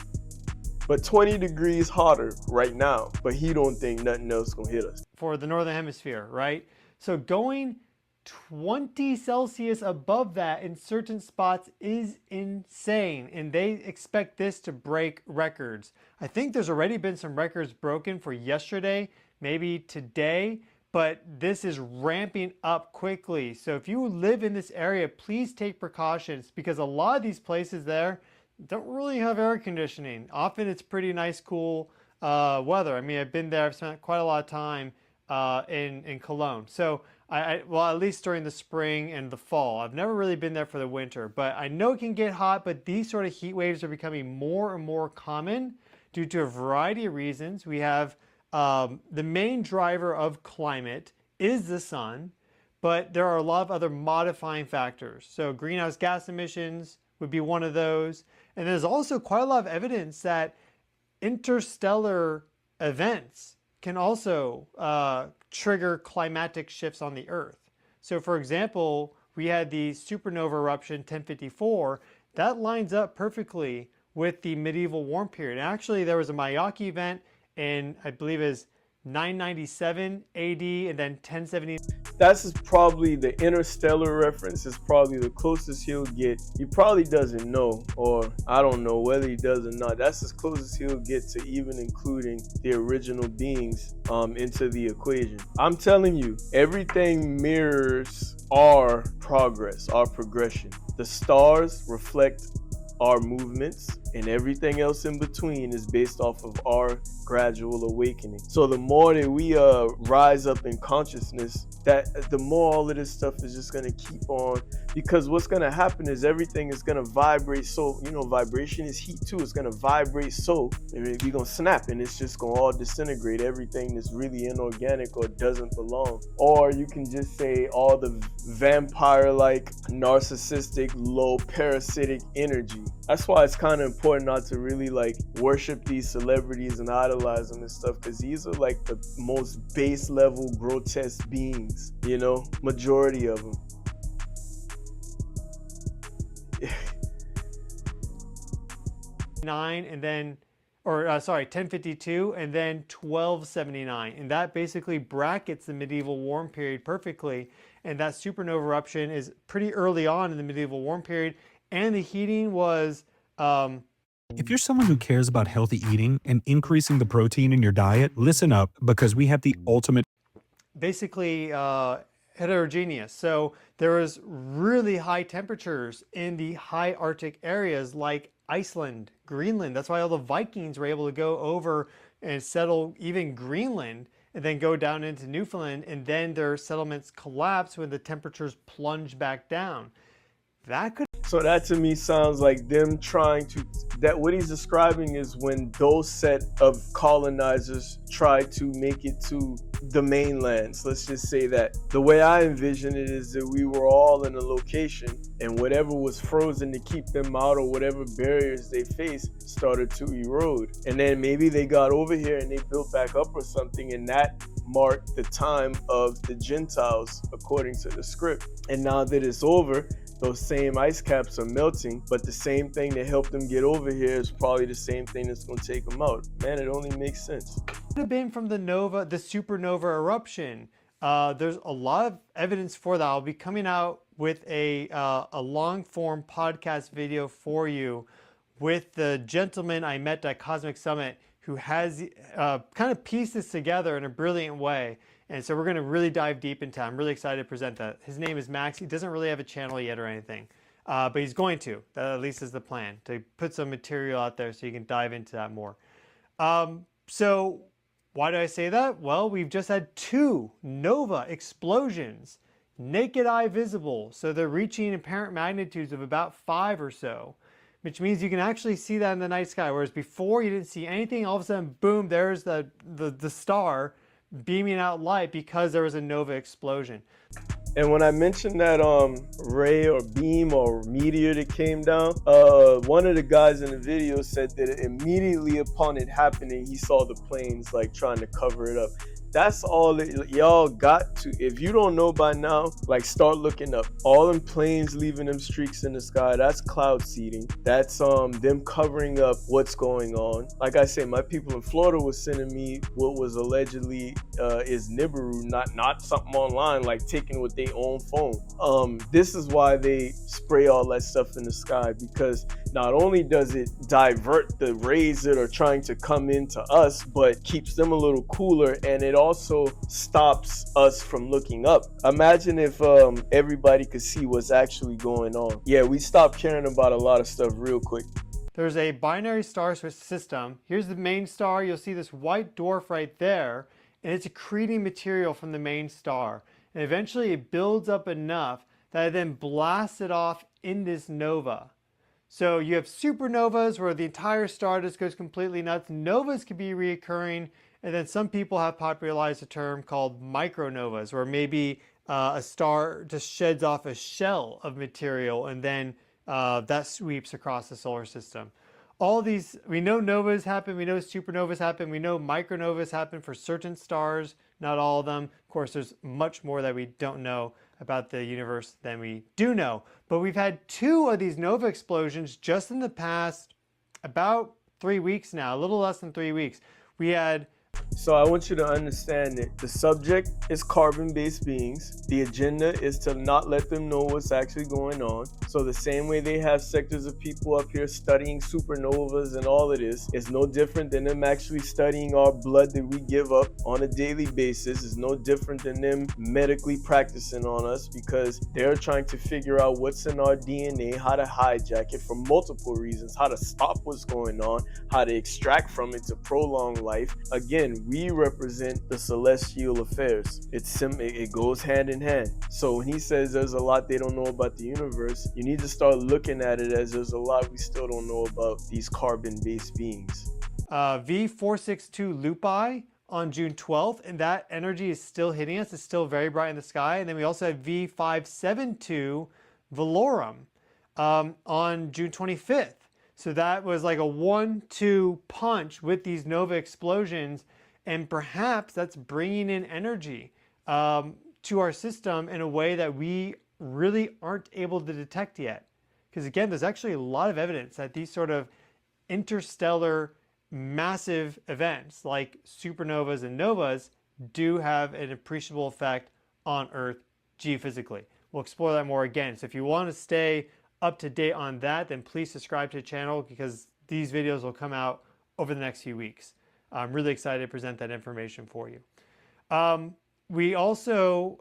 But 20 degrees hotter right now, but he don't think nothing else gonna hit us. For the Northern Hemisphere, right? So going 20 Celsius above that in certain spots is insane, and they expect this to break records. I think there's already been some records broken for yesterday, maybe today, but this is ramping up quickly. So if you live in this area, please take precautions because a lot of these places there don't really have air conditioning. Often it's pretty nice, cool weather. I mean, I've been there, I've spent quite a lot of time in Cologne. So well, at least during the spring and the fall. I've never really been there for the winter, but I know it can get hot, but these sort of heat waves are becoming more and more common due to a variety of reasons. We have the main driver of climate is the sun, but there are a lot of other modifying factors. So greenhouse gas emissions would be one of those. And there's also quite a lot of evidence that interstellar events can also trigger climatic shifts on the Earth. So for example, we had the supernova eruption 1054. That lines up perfectly with the medieval warm period. Actually, there was a Miyake event in, I believe is 997 AD and then 1070. That's probably the interstellar reference is probably the closest he'll get. He probably doesn't know, or I don't know whether he does or not. That's as close as he'll get to even including the original beings into the equation. I'm telling you, everything mirrors our progress, our progression. The stars reflect our movements, and everything else in between is based off of our gradual awakening. So the more that we rise up in consciousness, that the more all of this stuff is just going to keep on, because what's going to happen is everything is going to vibrate. So vibration is heat too. It's going to vibrate, so we're going to snap, and it's just going to all disintegrate everything that's really inorganic or doesn't belong. Or you can just say all the vampire-like, narcissistic, low parasitic energy. That's why it's kind of important not to really like worship these celebrities and idolize them and stuff, because these are like the most base level grotesque beings, majority of them. And then, or sorry, 1052 and then 1279, and that basically brackets the medieval warm period perfectly. And that supernova eruption is pretty early on in the medieval warm period, and the heating was If you're someone who cares about healthy eating and increasing the protein in your diet, listen up, because we have the ultimate basically heterogeneous. So there was really high temperatures in the high Arctic areas like Iceland, Greenland. That's why all the Vikings were able to go over and settle even Greenland and then go down into Newfoundland, and then their settlements collapsed when the temperatures plunged back down. So that to me sounds like them trying to, that what he's describing is when those set of colonizers tried to make it to the mainlands. Let's just say that. The way I envision it is that we were all in a location, and whatever was frozen to keep them out, or whatever barriers they faced, started to erode. And then maybe they got over here and they built back up or something, and that marked the time of the Gentiles according to the script. And now that it's over, those same ice caps are melting, but the same thing that helped them get over here is probably the same thing that's going to take them out. Man, it only makes sense. Could have been from the supernova eruption. There's a lot of evidence for that. I'll be coming out with a long form podcast video for you with the gentleman I met at Cosmic Summit, who has kind of pieced this together in a brilliant way. And so we're going to really dive deep into it. I'm really excited to present that. His name is Max. He doesn't really have a channel yet or anything, but he's going to. That at least is the plan, to put some material out there so you can dive into that more. So why do I say that? Well, we've just had 2 nova explosions, naked eye visible. So they're reaching apparent magnitudes of about 5 or so, which means you can actually see that in the night sky. Whereas before you didn't see anything, all of a sudden, boom, there's the star beaming out light because there was a nova explosion. And when I mentioned that ray or beam or meteor that came down, one of the guys in the video said that immediately upon it happening, he saw the planes like trying to cover it up. That's all that y'all got to. If you don't know by now, like start looking up. All them planes leaving them streaks in the sky, that's cloud seeding. That's them covering up what's going on. Like I say, my people in Florida was sending me what was allegedly is Nibiru, not something online, like taken with their own phone. This is why they spray all that stuff in the sky, because not only does it divert the rays that are trying to come into us, but keeps them a little cooler, and it also stops us from looking up. Imagine if everybody could see what's actually going on. Yeah, we stopped caring about a lot of stuff real quick. There's a binary star system. Here's the main star. You'll see this white dwarf right there, and it's accreting material from the main star. And eventually it builds up enough that it then blasts it off in this nova. So you have supernovas where the entire star just goes completely nuts. Novas can be reoccurring, and then some people have popularized a term called micronovas, where maybe a star just sheds off a shell of material and then that sweeps across the solar system. all these, we know novas happen, we know supernovas happen, we know micronovas happen for certain stars, not all of them. Of course, there's much more that we don't know about the universe than we do know. But we've had 2 of these nova explosions just in the past about 3 weeks now, a little less than 3 weeks. We had So I want you to understand that the subject is carbon-based beings. The agenda is to not let them know what's actually going on. So the same way they have sectors of people up here studying supernovas and all of this is no different than them actually studying our blood that we give up on a daily basis. It's no different than them medically practicing on us, because they're trying to figure out what's in our DNA, how to hijack it for multiple reasons, how to stop what's going on, how to extract from it to prolong life. Again, we represent the celestial affairs. It goes hand in hand. So when he says there's a lot they don't know about the universe, you need to start looking at it as there's a lot we still don't know about these carbon-based beings. V462 Lupi on June 12th, and that energy is still hitting us. It's still very bright in the sky. And then we also have V572 Velorum on June 25th. So that was like a 1-2 punch with these nova explosions, and perhaps that's bringing in energy to our system in a way that we really aren't able to detect yet. Because again, there's actually a lot of evidence that these sort of interstellar massive events like supernovas and novas do have an appreciable effect on Earth geophysically. We'll explore that more again. So if you want to stay up to date on that, then please subscribe to the channel, because these videos will come out over the next few weeks. I'm really excited to present that information for you. We also,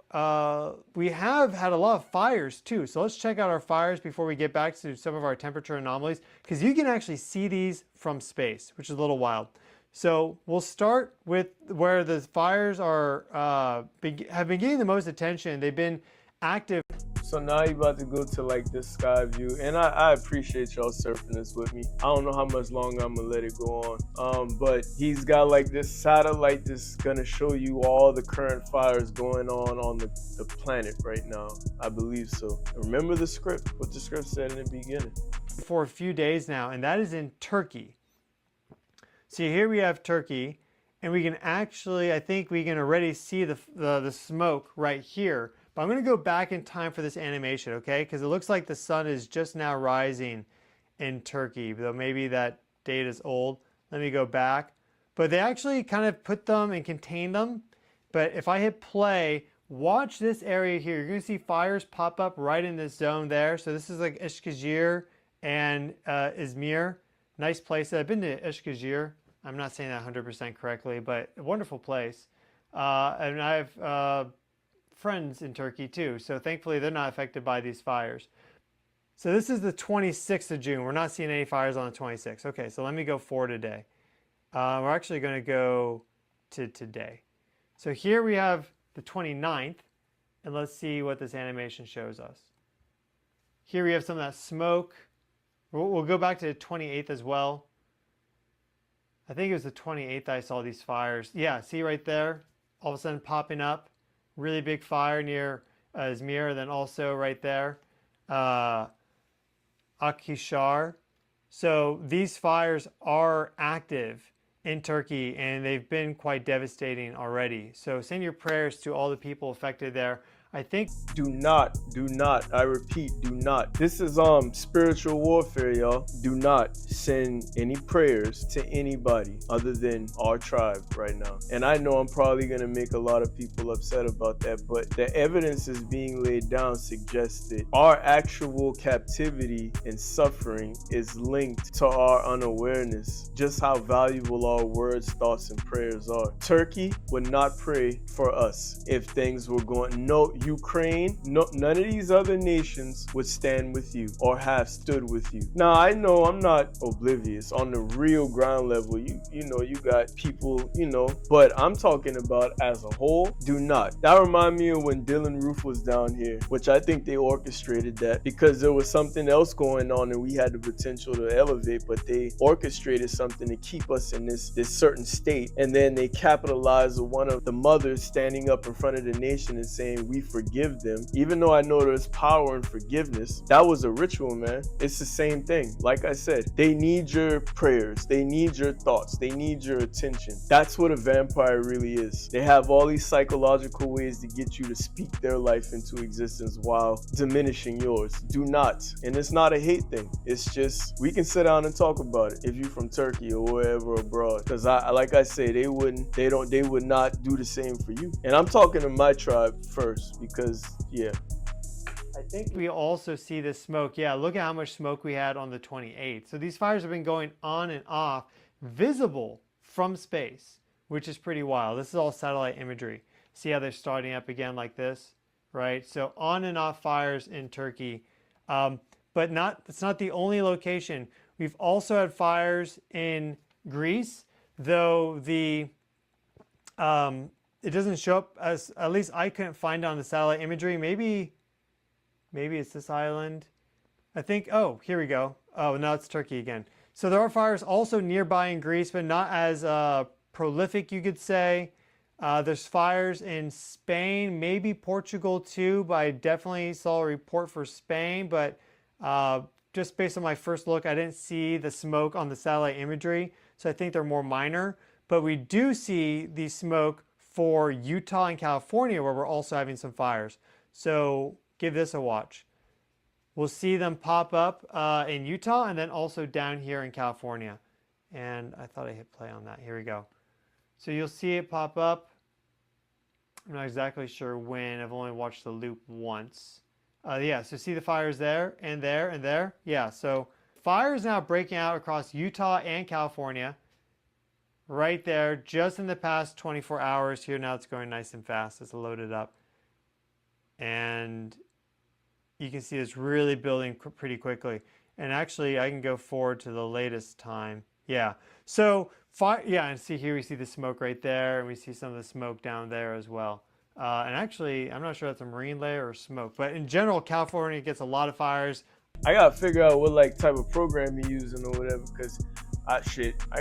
we have had a lot of fires too. So let's check out our fires before we get back to some of our temperature anomalies, because you can actually see these from space, which is a little wild. So we'll start with where the fires are, have been getting the most attention. They've been active. So now you're about to go to like this sky view, and I appreciate y'all surfing this with me. I don't know how much longer I'm gonna let it go on, but he's got like this satellite that's gonna show you all the current fires going on the planet right now. I believe so. Remember the script, what the script said in the beginning. For a few days now, and that is in Turkey. So here we have Turkey, and we can actually, I think we can already see the smoke right here. But I'm going to go back in time for this animation, okay? Because it looks like the sun is just now rising in Turkey, though maybe that date is old. Let me go back. But they actually kind of put them and contained them. But if I hit play, watch this area here. You're going to see fires pop up right in this zone there. So this is like Eskişehir and Izmir. Nice place. I've been to Eskişehir. I'm not saying that 100% correctly, but a wonderful place. And I've friends in Turkey too, so thankfully they're not affected by these fires. So this is the 26th of June. We're not seeing any fires on the 26th. Okay, so let me go for today. We're actually going to go to today. So here we have the 29th, and let's see what this animation shows us. Here we have some of that smoke. We'll go back to the 28th as well. I think it was the 28th I saw these fires. Yeah, see right there? All of a sudden popping up. Really big fire near Izmir, then also right there, Akhisar. So these fires are active in Turkey, and they've been quite devastating already. So send your prayers to all the people affected there. I think do not, I repeat, do not. This is spiritual warfare, y'all. Do not send any prayers to anybody other than our tribe right now. And I know I'm probably gonna make a lot of people upset about that, but the evidence is being laid down suggests that our actual captivity and suffering is linked to our unawareness, just how valuable our words, thoughts, and prayers are. Turkey would not pray for us if things were going, no, Ukraine, no, none of these other nations would stand with you or have stood with you. Now, I know I'm not oblivious. On the real ground level, you know, you got people, you know, but I'm talking about as a whole, do not. That reminds me of when Dylan Roof was down here, which I think they orchestrated that because there was something else going on and we had the potential to elevate, but they orchestrated something to keep us in this certain state. And then they capitalized on one of the mothers standing up in front of the nation and saying, we forgive them, even though I know there's power in forgiveness. That was a ritual, man. It's the same thing. Like I said, they need your prayers, they need your thoughts, they need your attention. That's what a vampire really is. They have all these psychological ways to get you to speak their life into existence while diminishing yours. Do not. And it's not a hate thing. It's just, we can sit down and talk about it if you're from Turkey or wherever abroad. Because like I say, they would not do the same for you. And I'm talking to my tribe first because, yeah. I think we also see this smoke. Yeah, look at how much smoke we had on the 28th. So these fires have been going on and off, visible from space, which is pretty wild. This is all satellite imagery. See how they're starting up again like this, right? So on and off fires in Turkey, but it's not the only location. We've also had fires in Greece, though it doesn't show up as, at least I couldn't find it on the satellite imagery. Maybe it's this island. I think, oh, here we go. Oh, now it's Turkey again. So there are fires also nearby in Greece, but not as prolific, you could say. There's fires in Spain, maybe Portugal too, but I definitely saw a report for Spain. But just based on my first look, I didn't see the smoke on the satellite imagery. So I think they're more minor. But we do see the smoke for Utah and California, where we're also having some fires. So give this a watch. We'll see them pop up in Utah and then also down here in California. And I thought I hit play on that. Here we go. So you'll see it pop up. I'm not exactly sure when. I've only watched the loop once. Yeah, so see the fires there and there and there? Yeah, so fires now breaking out across Utah and California. Right there, just in the past 24 hours. Here now it's going nice and fast. It's loaded up. And you can see it's really building pretty quickly. And actually, I can go forward to the latest time. Yeah. So, yeah, and see here we see the smoke right there, and we see some of the smoke down there as well. And actually, I'm not sure that's a marine layer or smoke, but in general, California gets a lot of fires. I gotta figure out what like type of program you're using or whatever, because I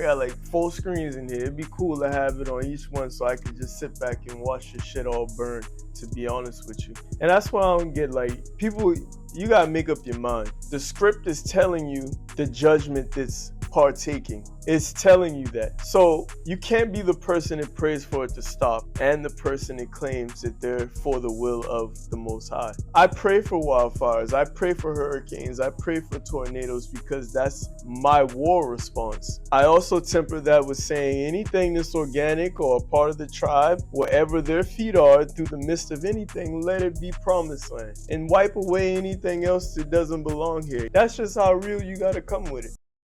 got like 4 screens in here. It'd be cool to have it on each one so I could just sit back and watch this shit all burn, to be honest with you. And that's why I don't get, like, people, you gotta make up your mind. The script is telling you the judgment that's partaking. It's telling you that. So you can't be the person that prays for it to stop and the person that claims that they're for the will of the Most High. I pray for wildfires. I pray for hurricanes. I pray for tornadoes because that's my war response. I also temper that with saying anything that's organic or a part of the tribe, wherever their feet are through the midst of anything, let it be promised land and wipe away anything else that doesn't belong here. That's just how real you gotta come with it.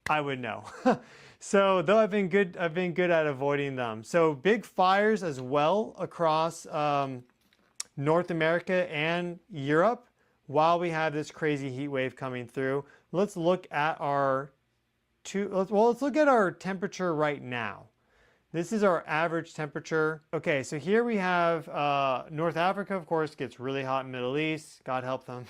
I would know. So though I've been good at avoiding them. So big fires as well across North America and Europe while we have this crazy heat wave coming through. Let's look at our let's look at our temperature right now. This is our average temperature. Okay, so here we have North Africa, of course, gets really hot in Middle East. God help them.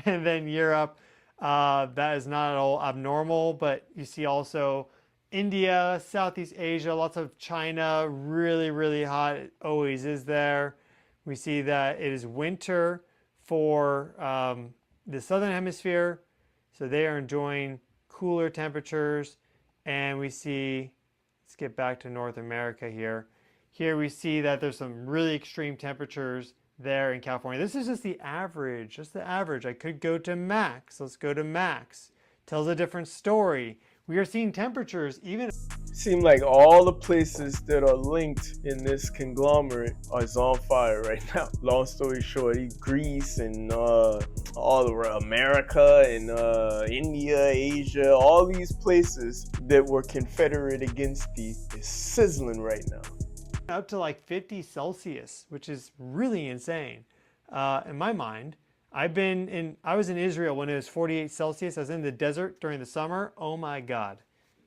And then Europe. That is not at all abnormal, but you see also India, Southeast Asia, lots of China, really, really hot. It always is there. We see that it is winter for the Southern Hemisphere, so they are enjoying cooler temperatures. And we see, let's get back to North America here. Here we see that there's some really extreme temperatures there in California. This is just the average, I could go to max. Let's go to max. Tells a different story. We are seeing temperatures even... Seem like all the places that are linked in this conglomerate are on fire right now. Long story short, Greece and all around America and India, Asia, all these places that were confederate against the is sizzling right now. Up to like 50 Celsius, which is really insane. In my mind, I was in Israel when it was 48 Celsius. I was in the desert during the summer. Oh my God.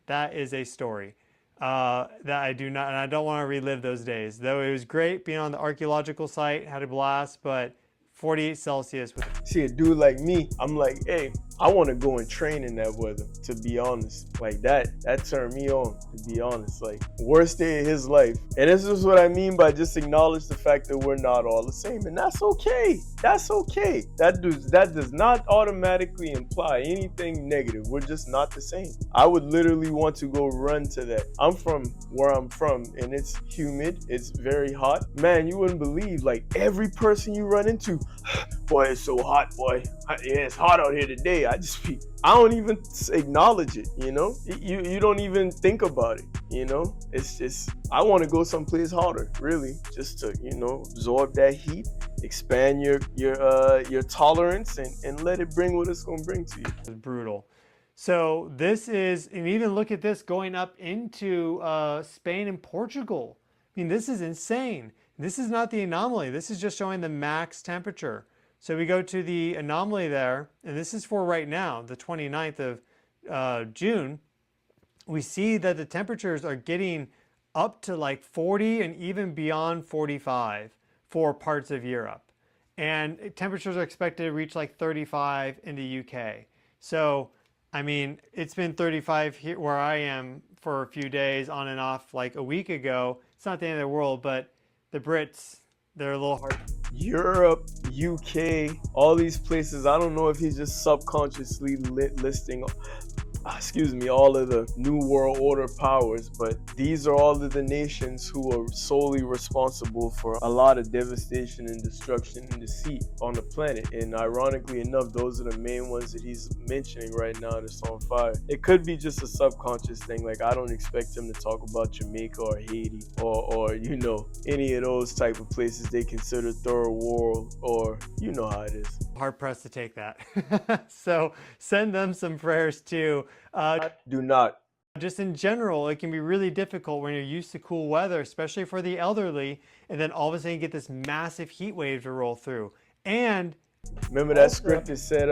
That is a story that I do not, and I don't want to relive those days. Though it was great being on the archaeological site, had a blast, but 48 Celsius. See, a dude like me, I'm like, hey, I want to go and train in that weather, to be honest. Like that turned me on, to be honest. Like, worst day of his life. And this is what I mean by just acknowledge the fact that we're not all the same. And that's okay. That's okay. That does not automatically imply anything negative. We're just not the same. I would literally want to go run to that. I'm from where I'm from, and it's humid. It's very hot. Man, you wouldn't believe, like, every person you run into, boy, it's so hot, boy. Yeah, it's hot out here today. I don't even acknowledge it, you know? You don't even think about it, you know? It's just, I want to go someplace hotter, really, just to, you know, absorb that heat, expand your tolerance, and let it bring what it's going to bring to you. It's brutal. So this is, and even look at this going up into Spain and Portugal. I mean, this is insane. This is not the anomaly. This is just showing the max temperature. So we go to the anomaly there, and this is for right now, the 29th of June. We see that the temperatures are getting up to like 40 and even beyond 45 for parts of Europe. And temperatures are expected to reach like 35 in the UK. So, I mean, it's been 35 here where I am for a few days on and off like a week ago. It's not the end of the world, but the Brits, they're a little hard. Europe, UK, all these places, I don't know if he's just subconsciously listing all of the New World Order powers, but these are all of the nations who are solely responsible for a lot of devastation and destruction and deceit on the planet. And ironically enough, those are the main ones that he's mentioning right now that's on fire. It could be just a subconscious thing. Like, I don't expect him to talk about Jamaica or Haiti or you know, any of those type of places they consider third world, or you know how it is. Hard pressed to take that. So send them some prayers too. Do not. Just in general, it can be really difficult when you're used to cool weather, especially for the elderly, and then all of a sudden you get this massive heat wave to roll through. And remember that script that said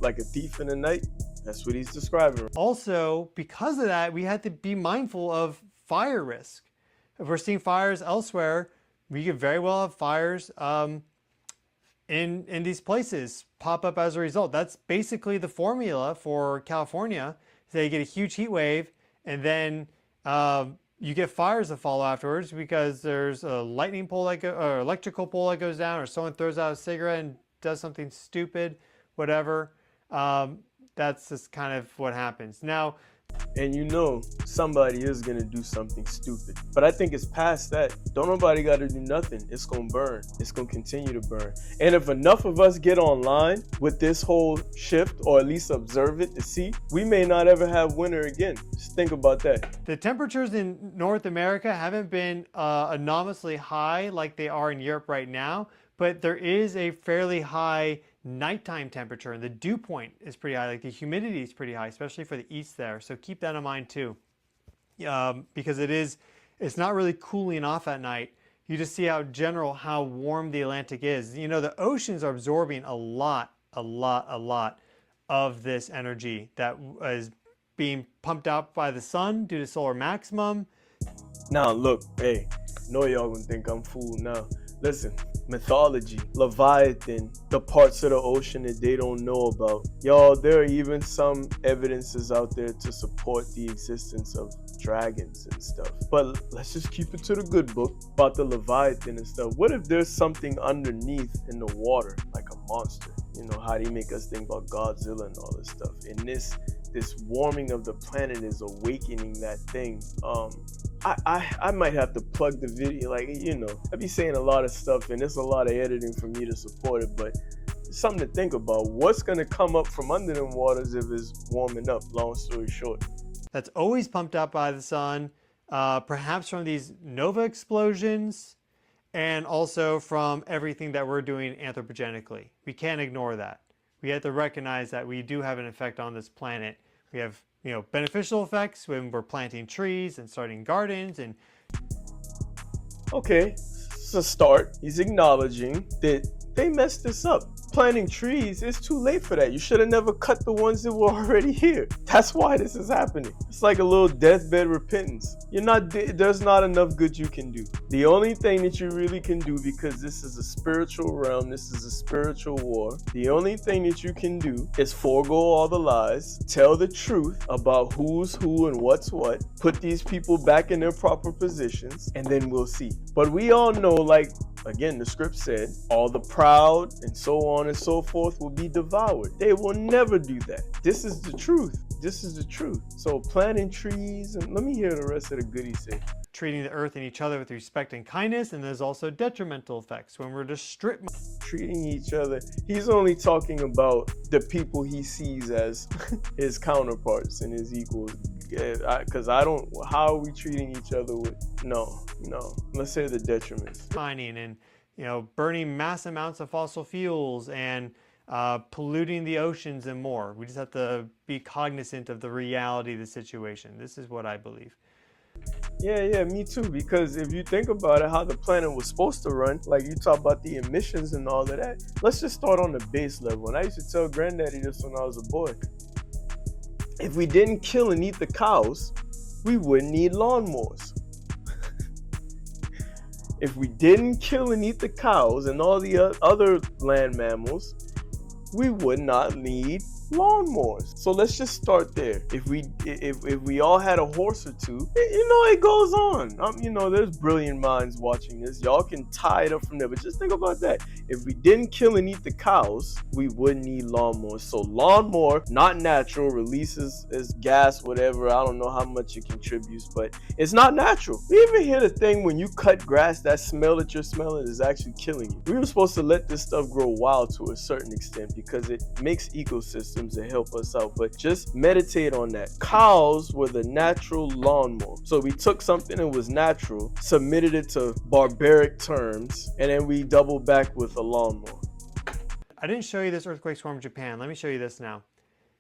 like a thief in the night? That's what he's describing. Also, because of that, we had to be mindful of fire risk. If we're seeing fires elsewhere, we could very well have fires in these places pop up as a result. That's basically the formula for California. So you get a huge heat wave, and then you get fires that follow afterwards because there's a lightning pole or electrical pole that goes down, or someone throws out a cigarette and does something stupid, whatever. That's just kind of what happens. Now, and you know somebody is gonna do something stupid, but I think it's past that. Don't nobody gotta do nothing. It's gonna burn. It's gonna continue to burn. And if enough of us get online with this whole shift, or at least observe it to see, we may not ever have winter again. Just think about that. The temperatures in North America haven't been anomalously high like they are in Europe right now, but there is a fairly high nighttime temperature, and the dew point is pretty high. Like, the humidity is pretty high, especially for the east there. So keep that in mind too, because it's not really cooling off at night. You just see how warm the Atlantic is. You know, the oceans are absorbing a lot of this energy that is being pumped out by the sun due to solar maximum. Now look, hey, know y'all gonna think I'm fooled now. Listen, mythology, Leviathan, the parts of the ocean that they don't know about. Y'all, there are even some evidences out there to support the existence of dragons and stuff. But let's just keep it to the good book about the Leviathan and stuff. What if there's something underneath in the water, like a monster? You know, how they make us think about Godzilla and all this stuff. And this warming of the planet is awakening that thing. I might have to plug the video, like, you know, I be saying a lot of stuff and it's a lot of editing for me to support it, but it's something to think about. What's going to come up from under them waters if it's warming up, long story short? That's always pumped up by the sun, perhaps from these nova explosions, and also from everything that we're doing anthropogenically. We can't ignore that. We have to recognize that we do have an effect on this planet. We have, you know, beneficial effects when we're planting trees and starting gardens. And okay, it's a start. He's acknowledging that they messed this up. planting trees, it's too late for that. You should have never cut the ones that were already here. That's why this is happening. It's like a little deathbed repentance. There's not enough good you can do. The only thing that you really can do, because this is a spiritual realm, this is a spiritual war, the only thing that you can do is forego all the lies, tell the truth about who's who and what's what, put these people back in their proper positions, and then we'll see. But we all know, like, again, the script said, all the proud and so on and so forth will be devoured. They will never do that. This is the truth. This is the truth. So planting trees, and let me hear the rest of the goodies say. Treating the earth and each other with respect and kindness, and there's also detrimental effects when we're just strip treating each other. He's only talking about the people he sees as his counterparts and his equals. Because I don't, how are we treating each other with, no. Let's say the detriments. Mining and, you know, burning mass amounts of fossil fuels and polluting the oceans and more. We just have to be cognizant of the reality of the situation. This is what I believe. Yeah, me too. Because if you think about it, how the planet was supposed to run, like you talk about the emissions and all of that, let's just start on the base level. And I used to tell Granddaddy this when I was a boy. If we didn't kill and eat the cows, we wouldn't need lawnmowers. If we didn't kill and eat the cows and all the other land mammals, we would not need lawnmowers. So let's just start there. If we all had a horse or two, it goes on. There's brilliant minds watching this. Y'all can tie it up from there, but just think about that. If we didn't kill and eat the cows, we wouldn't need lawnmowers. So lawnmower, not natural, releases as gas, whatever. I don't know how much it contributes, but it's not natural. We even hear the thing when you cut grass, that smell that you're smelling is actually killing you. We were supposed to let this stuff grow wild to a certain extent because it makes ecosystems to help us out, but just meditate on that. Cows were the natural lawnmower. So we took something that was natural, submitted it to barbaric terms, and then we doubled back with a lawnmower. I didn't show you this earthquake swarm in Japan. Let me show you this now.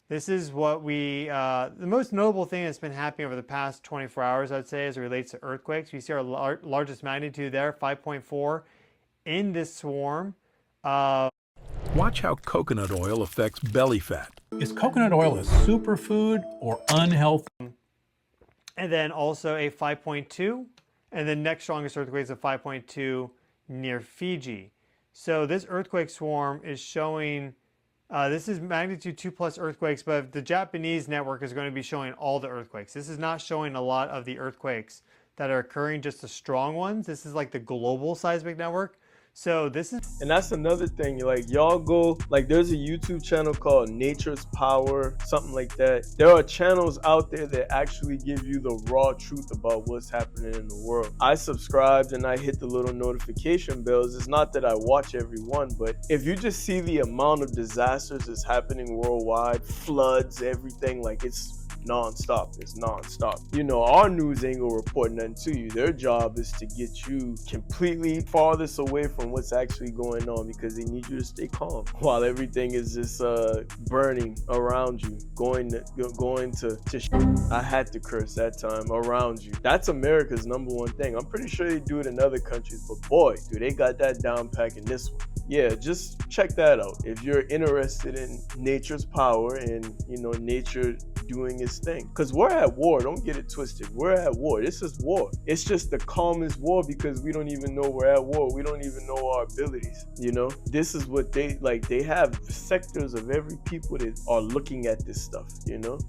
This is what the most notable thing that's been happening over the past 24 hours, I'd say, as it relates to earthquakes. We see our largest magnitude there, 5.4 in this swarm. Watch how coconut oil affects belly fat. Is coconut oil a superfood or unhealthy? And then also a 5.2. And the next strongest earthquake is a 5.2 near Fiji. So this earthquake swarm is showing, this is magnitude 2+ earthquakes, but the Japanese network is going to be showing all the earthquakes. This is not showing a lot of the earthquakes that are occurring, just the strong ones. This is like the global seismic network. So this is, and that's another thing, like y'all go, like there's a YouTube channel called Nature's Power, something like that. There are channels out there that actually give you the raw truth about what's happening in the world. I subscribed and I hit the little notification bells. It's not that I watch every one, but if you just see the amount of disasters that's happening worldwide, floods, everything, like it's non-stop. Our news ain't gonna report nothing to you. Their job is to get you completely farthest away from what's actually going on, because they need you to stay calm while everything is just burning around you, going to I had to curse that time, around you. That's America's #1 thing. I'm pretty sure they do it in other countries, but boy, do they got that down pack in this one. Yeah, just check that out if you're interested in nature's power and nature doing its thing. Because we're at war, don't get it twisted. We're at war. This is war. It's just the calmest war because we don't even know we're at war. We don't even know our abilities. This is what they have sectors of every people that are looking at this stuff.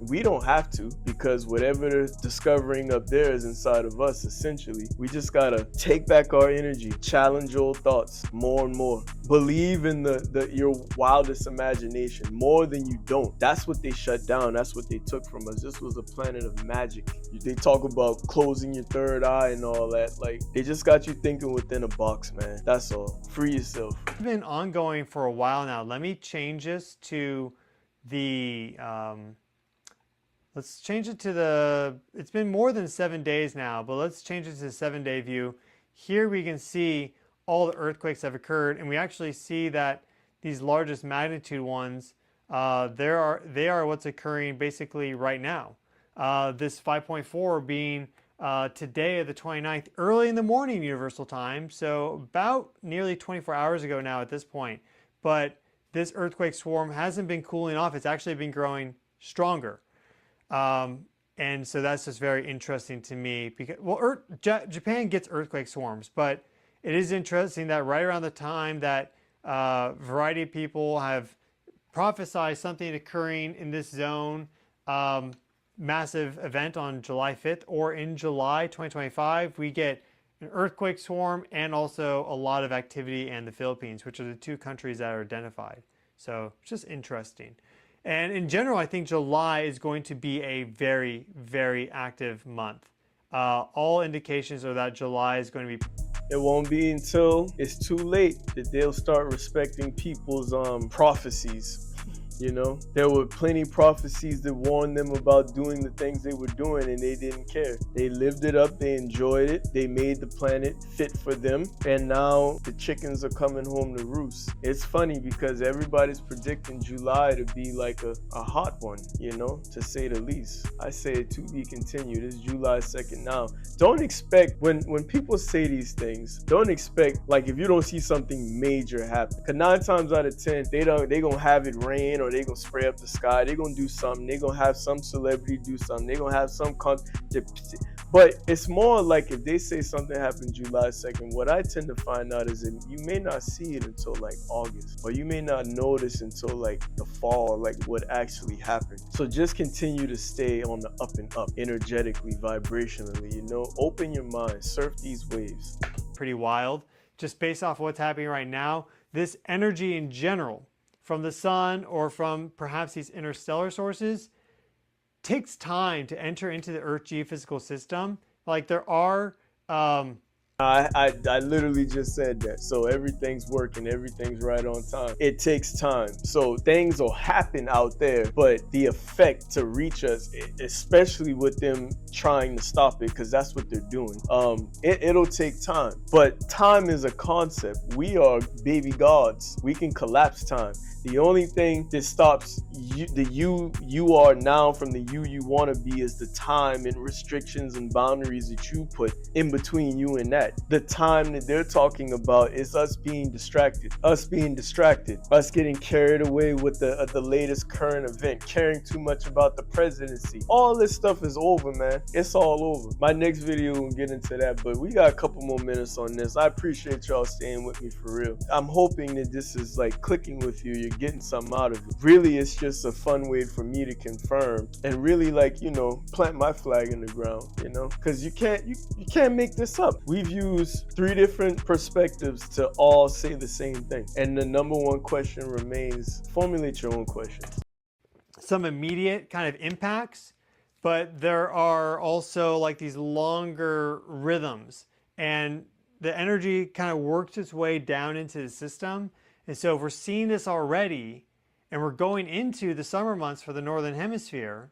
We don't have to, because whatever they're discovering up there is inside of us. Essentially, we just gotta take back our energy, challenge old thoughts more and more, believe in your wildest imagination more than you don't. That's what they shut down. That's what they took from us. This was a planet of magic. They talk about closing your third eye and all that. Like, they just got you thinking within a box, man. That's all. Free yourself. It's been ongoing for a while now. Let me change this to the let's change it to it's been more than 7 days now, but let's change it to the 7-day view. Here we can see all the earthquakes that have occurred, and we actually see that these largest magnitude ones, they are what's occurring basically right now. This 5.4 being today, the 29th, early in the morning Universal Time, so about nearly 24 hours ago now at this point. But this earthquake swarm hasn't been cooling off. It's actually been growing stronger. And so that's just very interesting to me because, well, Japan gets earthquake swarms, but it is interesting that right around the time that a variety of people have prophesied something occurring in this zone, massive event on July 5th or in July 2025, we get an earthquake swarm and also a lot of activity in the Philippines, which are the two countries that are identified. So it's just interesting. And in general, I think July is going to be a very, very active month. All indications are that July is going to be... It won't be until it's too late that they'll start respecting people's prophecies. You know, there were plenty of prophecies that warned them about doing the things they were doing, and they didn't care. They lived it up, they enjoyed it, they made the planet fit for them, and now the chickens are coming home to roost. It's funny because everybody's predicting July to be like a hot one, you know, to say the least. I say it to be continued. It's July 2nd now. Don't expect, when people say these things, don't expect, like, if you don't see something major happen. Because 9 times out of 10, they gonna have it rain, or they gonna spray up the sky. They gonna do something. They gonna have some celebrity do something. They gonna have some but it's more like if they say something happened July 2nd, what I tend to find out is that you may not see it until like August, or you may not notice until like the fall, like what actually happened. So just continue to stay on the up and up, energetically, vibrationally, you know, open your mind, surf these waves. Pretty wild. Just based off what's happening right now, this energy in general, from the sun or from perhaps these interstellar sources, takes time to enter into the Earth geophysical system. Like there are... I literally just said that. So everything's working, everything's right on time. It takes time. So things will happen out there, but the effect to reach us, especially with them trying to stop it, because that's what they're doing, it'll take time. But time is a concept. We are baby gods. We can collapse time. The only thing that stops you are now from the you want to be is the time and restrictions and boundaries that you put in between you and that. The time that they're talking about is us being distracted, us getting carried away with the latest current event, caring too much about the presidency. All this stuff is over, man. It's all over. My next video will get into that, but we got a couple more minutes on this. I appreciate y'all staying with me for real. I'm hoping that this is like clicking with you. You're getting something out of it. Really, it's just a fun way for me to confirm and really, like, you know, plant my flag in the ground, you know, because you can't make this up. We've used 3 different perspectives to all say the same thing, and the number one question remains: formulate your own questions. Some immediate kind of impacts, but there are also like these longer rhythms, and the energy kind of works its way down into the system. And so if we're seeing this already, and we're going into the summer months for the Northern Hemisphere,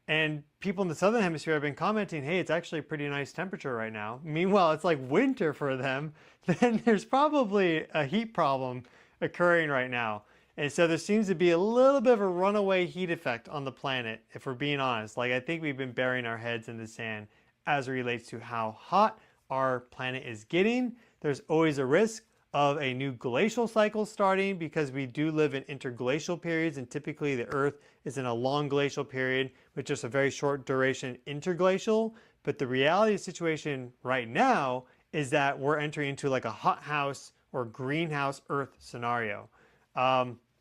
and people in the Southern Hemisphere have been commenting, hey, it's actually a pretty nice temperature right now. Meanwhile, it's like winter for them. Then there's probably a heat problem occurring right now. And so there seems to be a little bit of a runaway heat effect on the planet, if we're being honest. Like, I think we've been burying our heads in the sand as it relates to how hot our planet is getting. There's always a risk of a new glacial cycle starting, because we do live in interglacial periods, and typically the Earth is in a long glacial period with just a very short duration interglacial. But the reality of the situation right now is that we're entering into like a hothouse or greenhouse Earth scenario,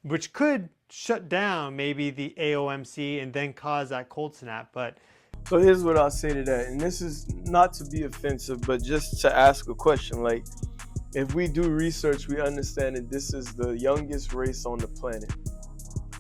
which could shut down maybe the AOMC and then cause that cold snap. But so here's what I'll say to that, and this is not to be offensive, but just to ask a question. Like, if we do research, we understand that this is the youngest race on the planet.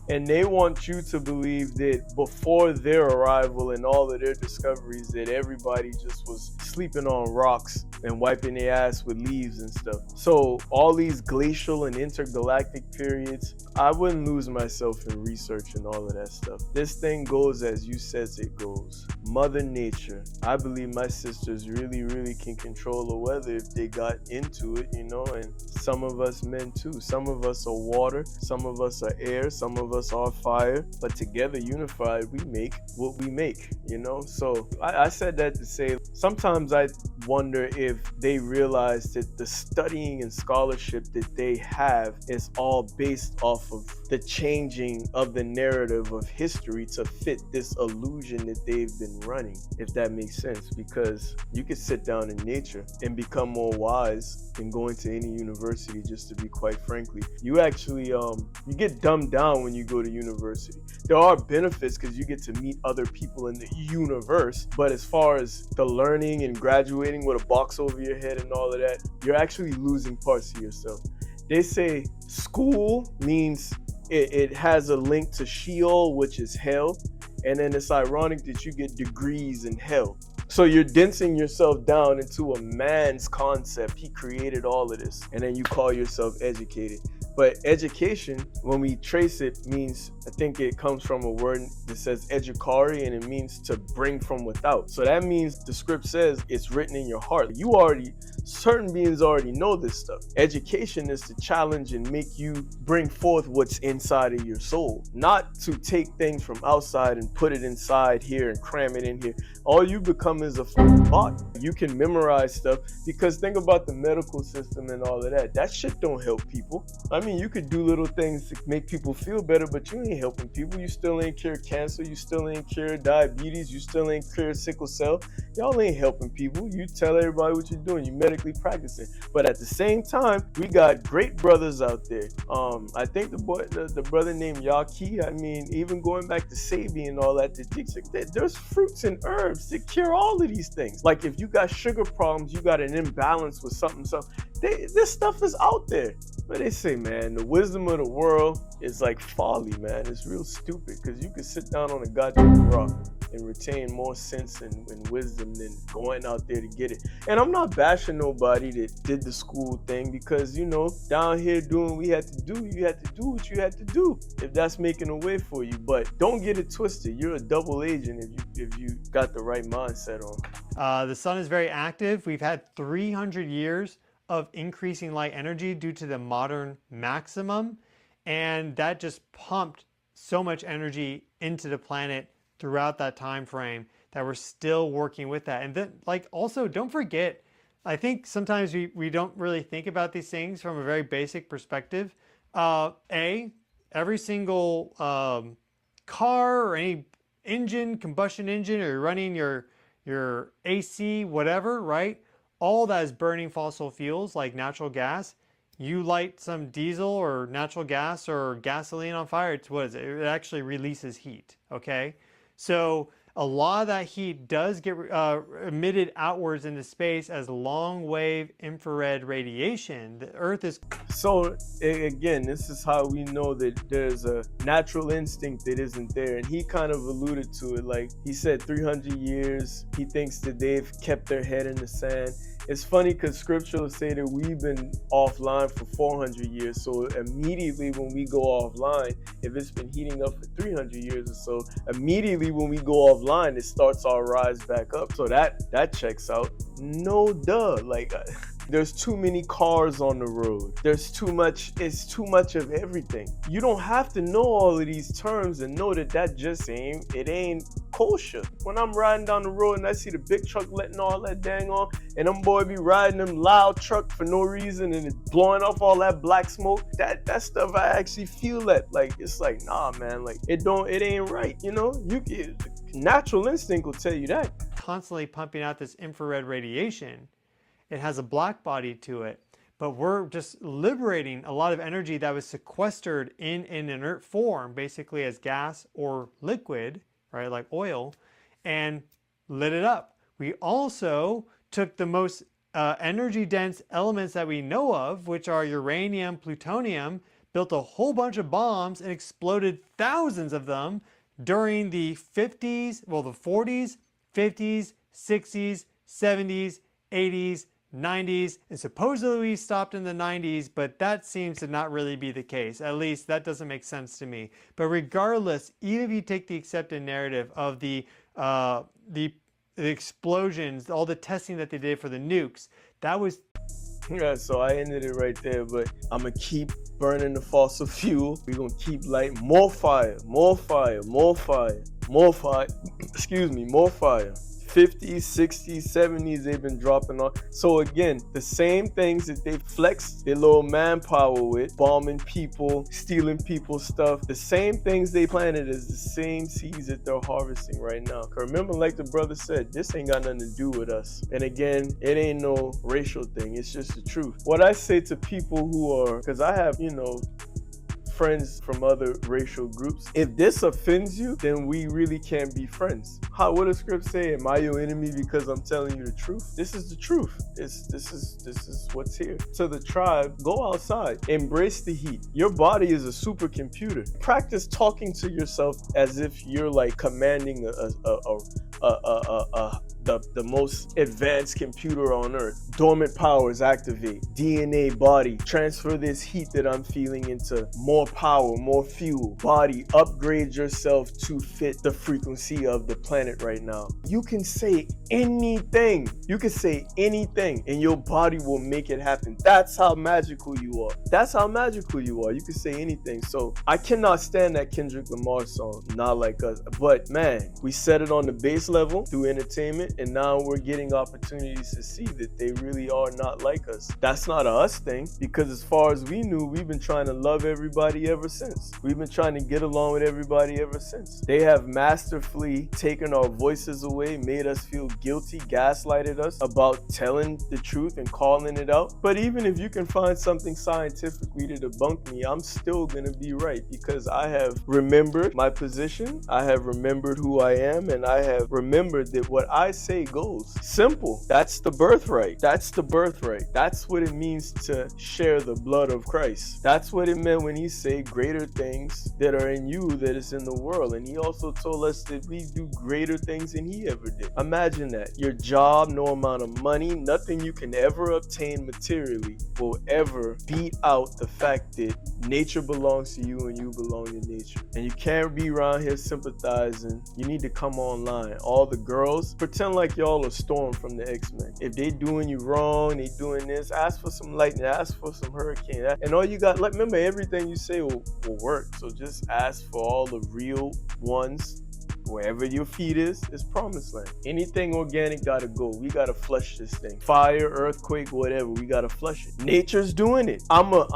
And they want you to believe that before their arrival and all of their discoveries, that everybody just was sleeping on rocks and wiping their ass with leaves and stuff. So all these glacial and intergalactic periods, I wouldn't lose myself in research and all of that stuff. This thing goes as you says it goes. Mother Nature. I believe my sisters really, really can control the weather if they got into it, you know, and some of us men too. Some of us are water, some of us are air, some of us are fire, but together, unified, we make what we make, you know? So I said that to say, sometimes sometimes I wonder if they realize that the studying and scholarship that they have is all based off of the changing of the narrative of history to fit this illusion that they've been running, if that makes sense. Because you could sit down in nature and become more wise than going to any university, just to be quite frankly. You actually you get dumbed down when you go to university. There are benefits because you get to meet other people in the universe, but as far as the learning and graduating with a box over your head and all of that, you're actually losing parts of yourself. They say school means it has a link to Sheol, which is hell, and then it's ironic that you get degrees in hell. So you're densing yourself down into a man's concept. He created all of this, and then you call yourself educated. But education, when we trace it, means, I think it comes from a word that says educare, and it means to bring from without. So that means the script says it's written in your heart. Certain beings already know this stuff. Education is to challenge and make you bring forth what's inside of your soul, not to take things from outside and put it inside here and cram it in here. All you become is a bot. You can memorize stuff, because think about the medical system and all of that. That shit don't help people. I mean, you could do little things to make people feel better, but you ain't helping people. You still ain't cure cancer. You still ain't cure diabetes. You still ain't cure sickle cell. Y'all ain't helping people. You tell everybody what you're doing. You medically practicing. But at the same time, we got great brothers out there. I think the brother named Yaki, I mean, even going back to Sabi and all that, there's fruits and herbs that cure all of these things. Like if you got sugar problems, you got an imbalance with something. This stuff is out there. But they say, man, the wisdom of the world is like folly, man. It's real stupid, because you can sit down on a goddamn rock and retain more sense and wisdom than going out there to get it. And I'm not bashing nobody that did the school thing, because, you know, down here doing what we had to do, you had to do what you had to do, if that's making a way for you. But don't get it twisted. You're a double agent if you got the right mindset on. The sun is very active. We've had 300 years of increasing light energy due to the modern maximum, and that just pumped so much energy into the planet throughout that time frame that we're still working with that. And then, like, also don't forget, I think sometimes we don't really think about these things from a very basic perspective. Every single car or any combustion engine, or you're running your AC, whatever, right? All that is burning fossil fuels like natural gas. You light some diesel or natural gas or gasoline on fire, it actually releases heat, okay? So a lot of that heat does get emitted outwards into space as long wave infrared radiation. The Earth is... So again, this is how we know that there's a natural instinct that isn't there. And he kind of alluded to it, like he said 300 years, he thinks that they've kept their head in the sand. It's funny because scripture will say that we've been offline for 400 years. So immediately when we go offline, if it's been heating up for 300 years or so, immediately when we go offline, it starts our rise back up. So that checks out. No duh. Like there's too many cars on the road. It's too much of everything. You don't have to know all of these terms and know that just ain't kosher. When I'm riding down the road and I see the big truck letting all that dang on, and them boy be riding them loud truck for no reason and it's blowing off all that black smoke, that stuff I actually feel that. Like, it's like, nah, man, like it ain't right, you know? Natural instinct will tell you that. Constantly pumping out this infrared radiation. It has a black body to it, but we're just liberating a lot of energy that was sequestered in an inert form, basically as gas or liquid, right, like oil, and lit it up. We also took the most energy dense elements that we know of, which are uranium, plutonium, built a whole bunch of bombs and exploded thousands of them during the 50s, well, the 40s, 50s, 60s, 70s, 80s, 90s, and supposedly we stopped in the 90s, but that seems to not really be the case. At least that doesn't make sense to me. But regardless, even if you take the accepted narrative of the explosions, all the testing that they did for the nukes, that was... Yeah, so I ended it right there, but I'm gonna keep burning the fossil fuel. We're gonna keep lighting more fire, more fire, more fire, more fire, excuse me, more fire. 50s, 60s, 70s, they've been dropping on. So again, the same things that they flex their little manpower with, bombing people, stealing people's stuff, the same things they planted is the same seeds that they're harvesting right now. Remember, like the brother said, this ain't got nothing to do with us. And again, it ain't no racial thing. It's just the truth. What I say to people who are, because I have, friends from other racial groups, if this offends you, then we really can't be friends. What does script say? Am I your enemy because I'm telling you the truth? This is the truth. This is what's here. To the tribe, go outside, embrace the heat. Your body is a supercomputer. Practice talking to yourself as if you're like commanding the most advanced computer on earth. Dormant powers activate. DNA, body, transfer this heat that I'm feeling into more power, more fuel. Body, upgrade yourself to fit the frequency of the planet right now. You can say anything. You can say anything and your body will make it happen. That's how magical you are. That's how magical you are. You can say anything. So I cannot stand that Kendrick Lamar song, Not Like Us. But man, we set it on the base level through entertainment, and now we're getting opportunities to see that they really are not like us. That's not a us thing, because as far as we knew, we've been trying to love everybody ever since. We've been trying to get along with everybody ever since. They have masterfully taken our voices away, made us feel guilty, gaslighted us about telling the truth and calling it out. But even if you can find something scientifically to debunk me, I'm still gonna be right, because I have remembered my position, I have remembered who I am, and I have remembered that what I say goes. Simple. That's the birthright. That's the birthright. That's what it means to share the blood of Christ. That's what it meant when he said greater things that are in you that is in the world. And he also told us that we do greater things than he ever did. Imagine that. Your job, no amount of money, nothing you can ever obtain materially will ever beat out the fact that nature belongs to you and you belong to nature. And you can't be around here sympathizing. You need to come online. All the girls, pretend like y'all are Storm from the X-Men. If they doing you wrong, they doing this, ask for some lightning, ask for some hurricane. And all you got, remember, everything you say will work. So just ask for all the real ones. Wherever your feet is promised land. Anything organic gotta go. We gotta flush this thing. Fire, earthquake, whatever. We gotta flush it. Nature's doing it. I'ma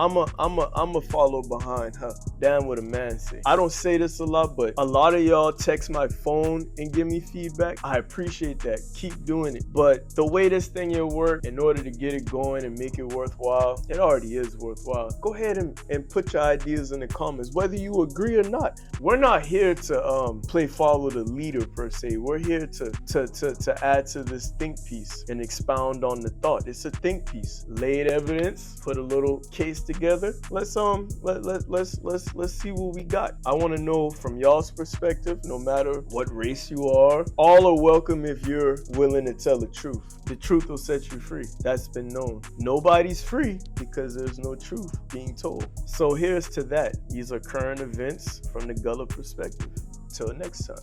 follow behind her. Damn what a man say. I don't say this a lot, but a lot of y'all text my phone and give me feedback. I appreciate that. Keep doing it. But the way this thing here work, in order to get it going and make it worthwhile, it already is worthwhile. Go ahead and put your ideas in the comments, whether you agree or not. We're not here to play follow the leader per se. We're here to add to this think piece and expound on the thought. It's a think piece. Laid evidence, put a little case together. Let's see what we got. I want to know from y'all's perspective, no matter what race you are, all are welcome if you're willing to tell the truth. The truth will set you free. That's been known. Nobody's free because there's no truth being told. So here's to that. These are current events from the Gullah perspective. Till next time.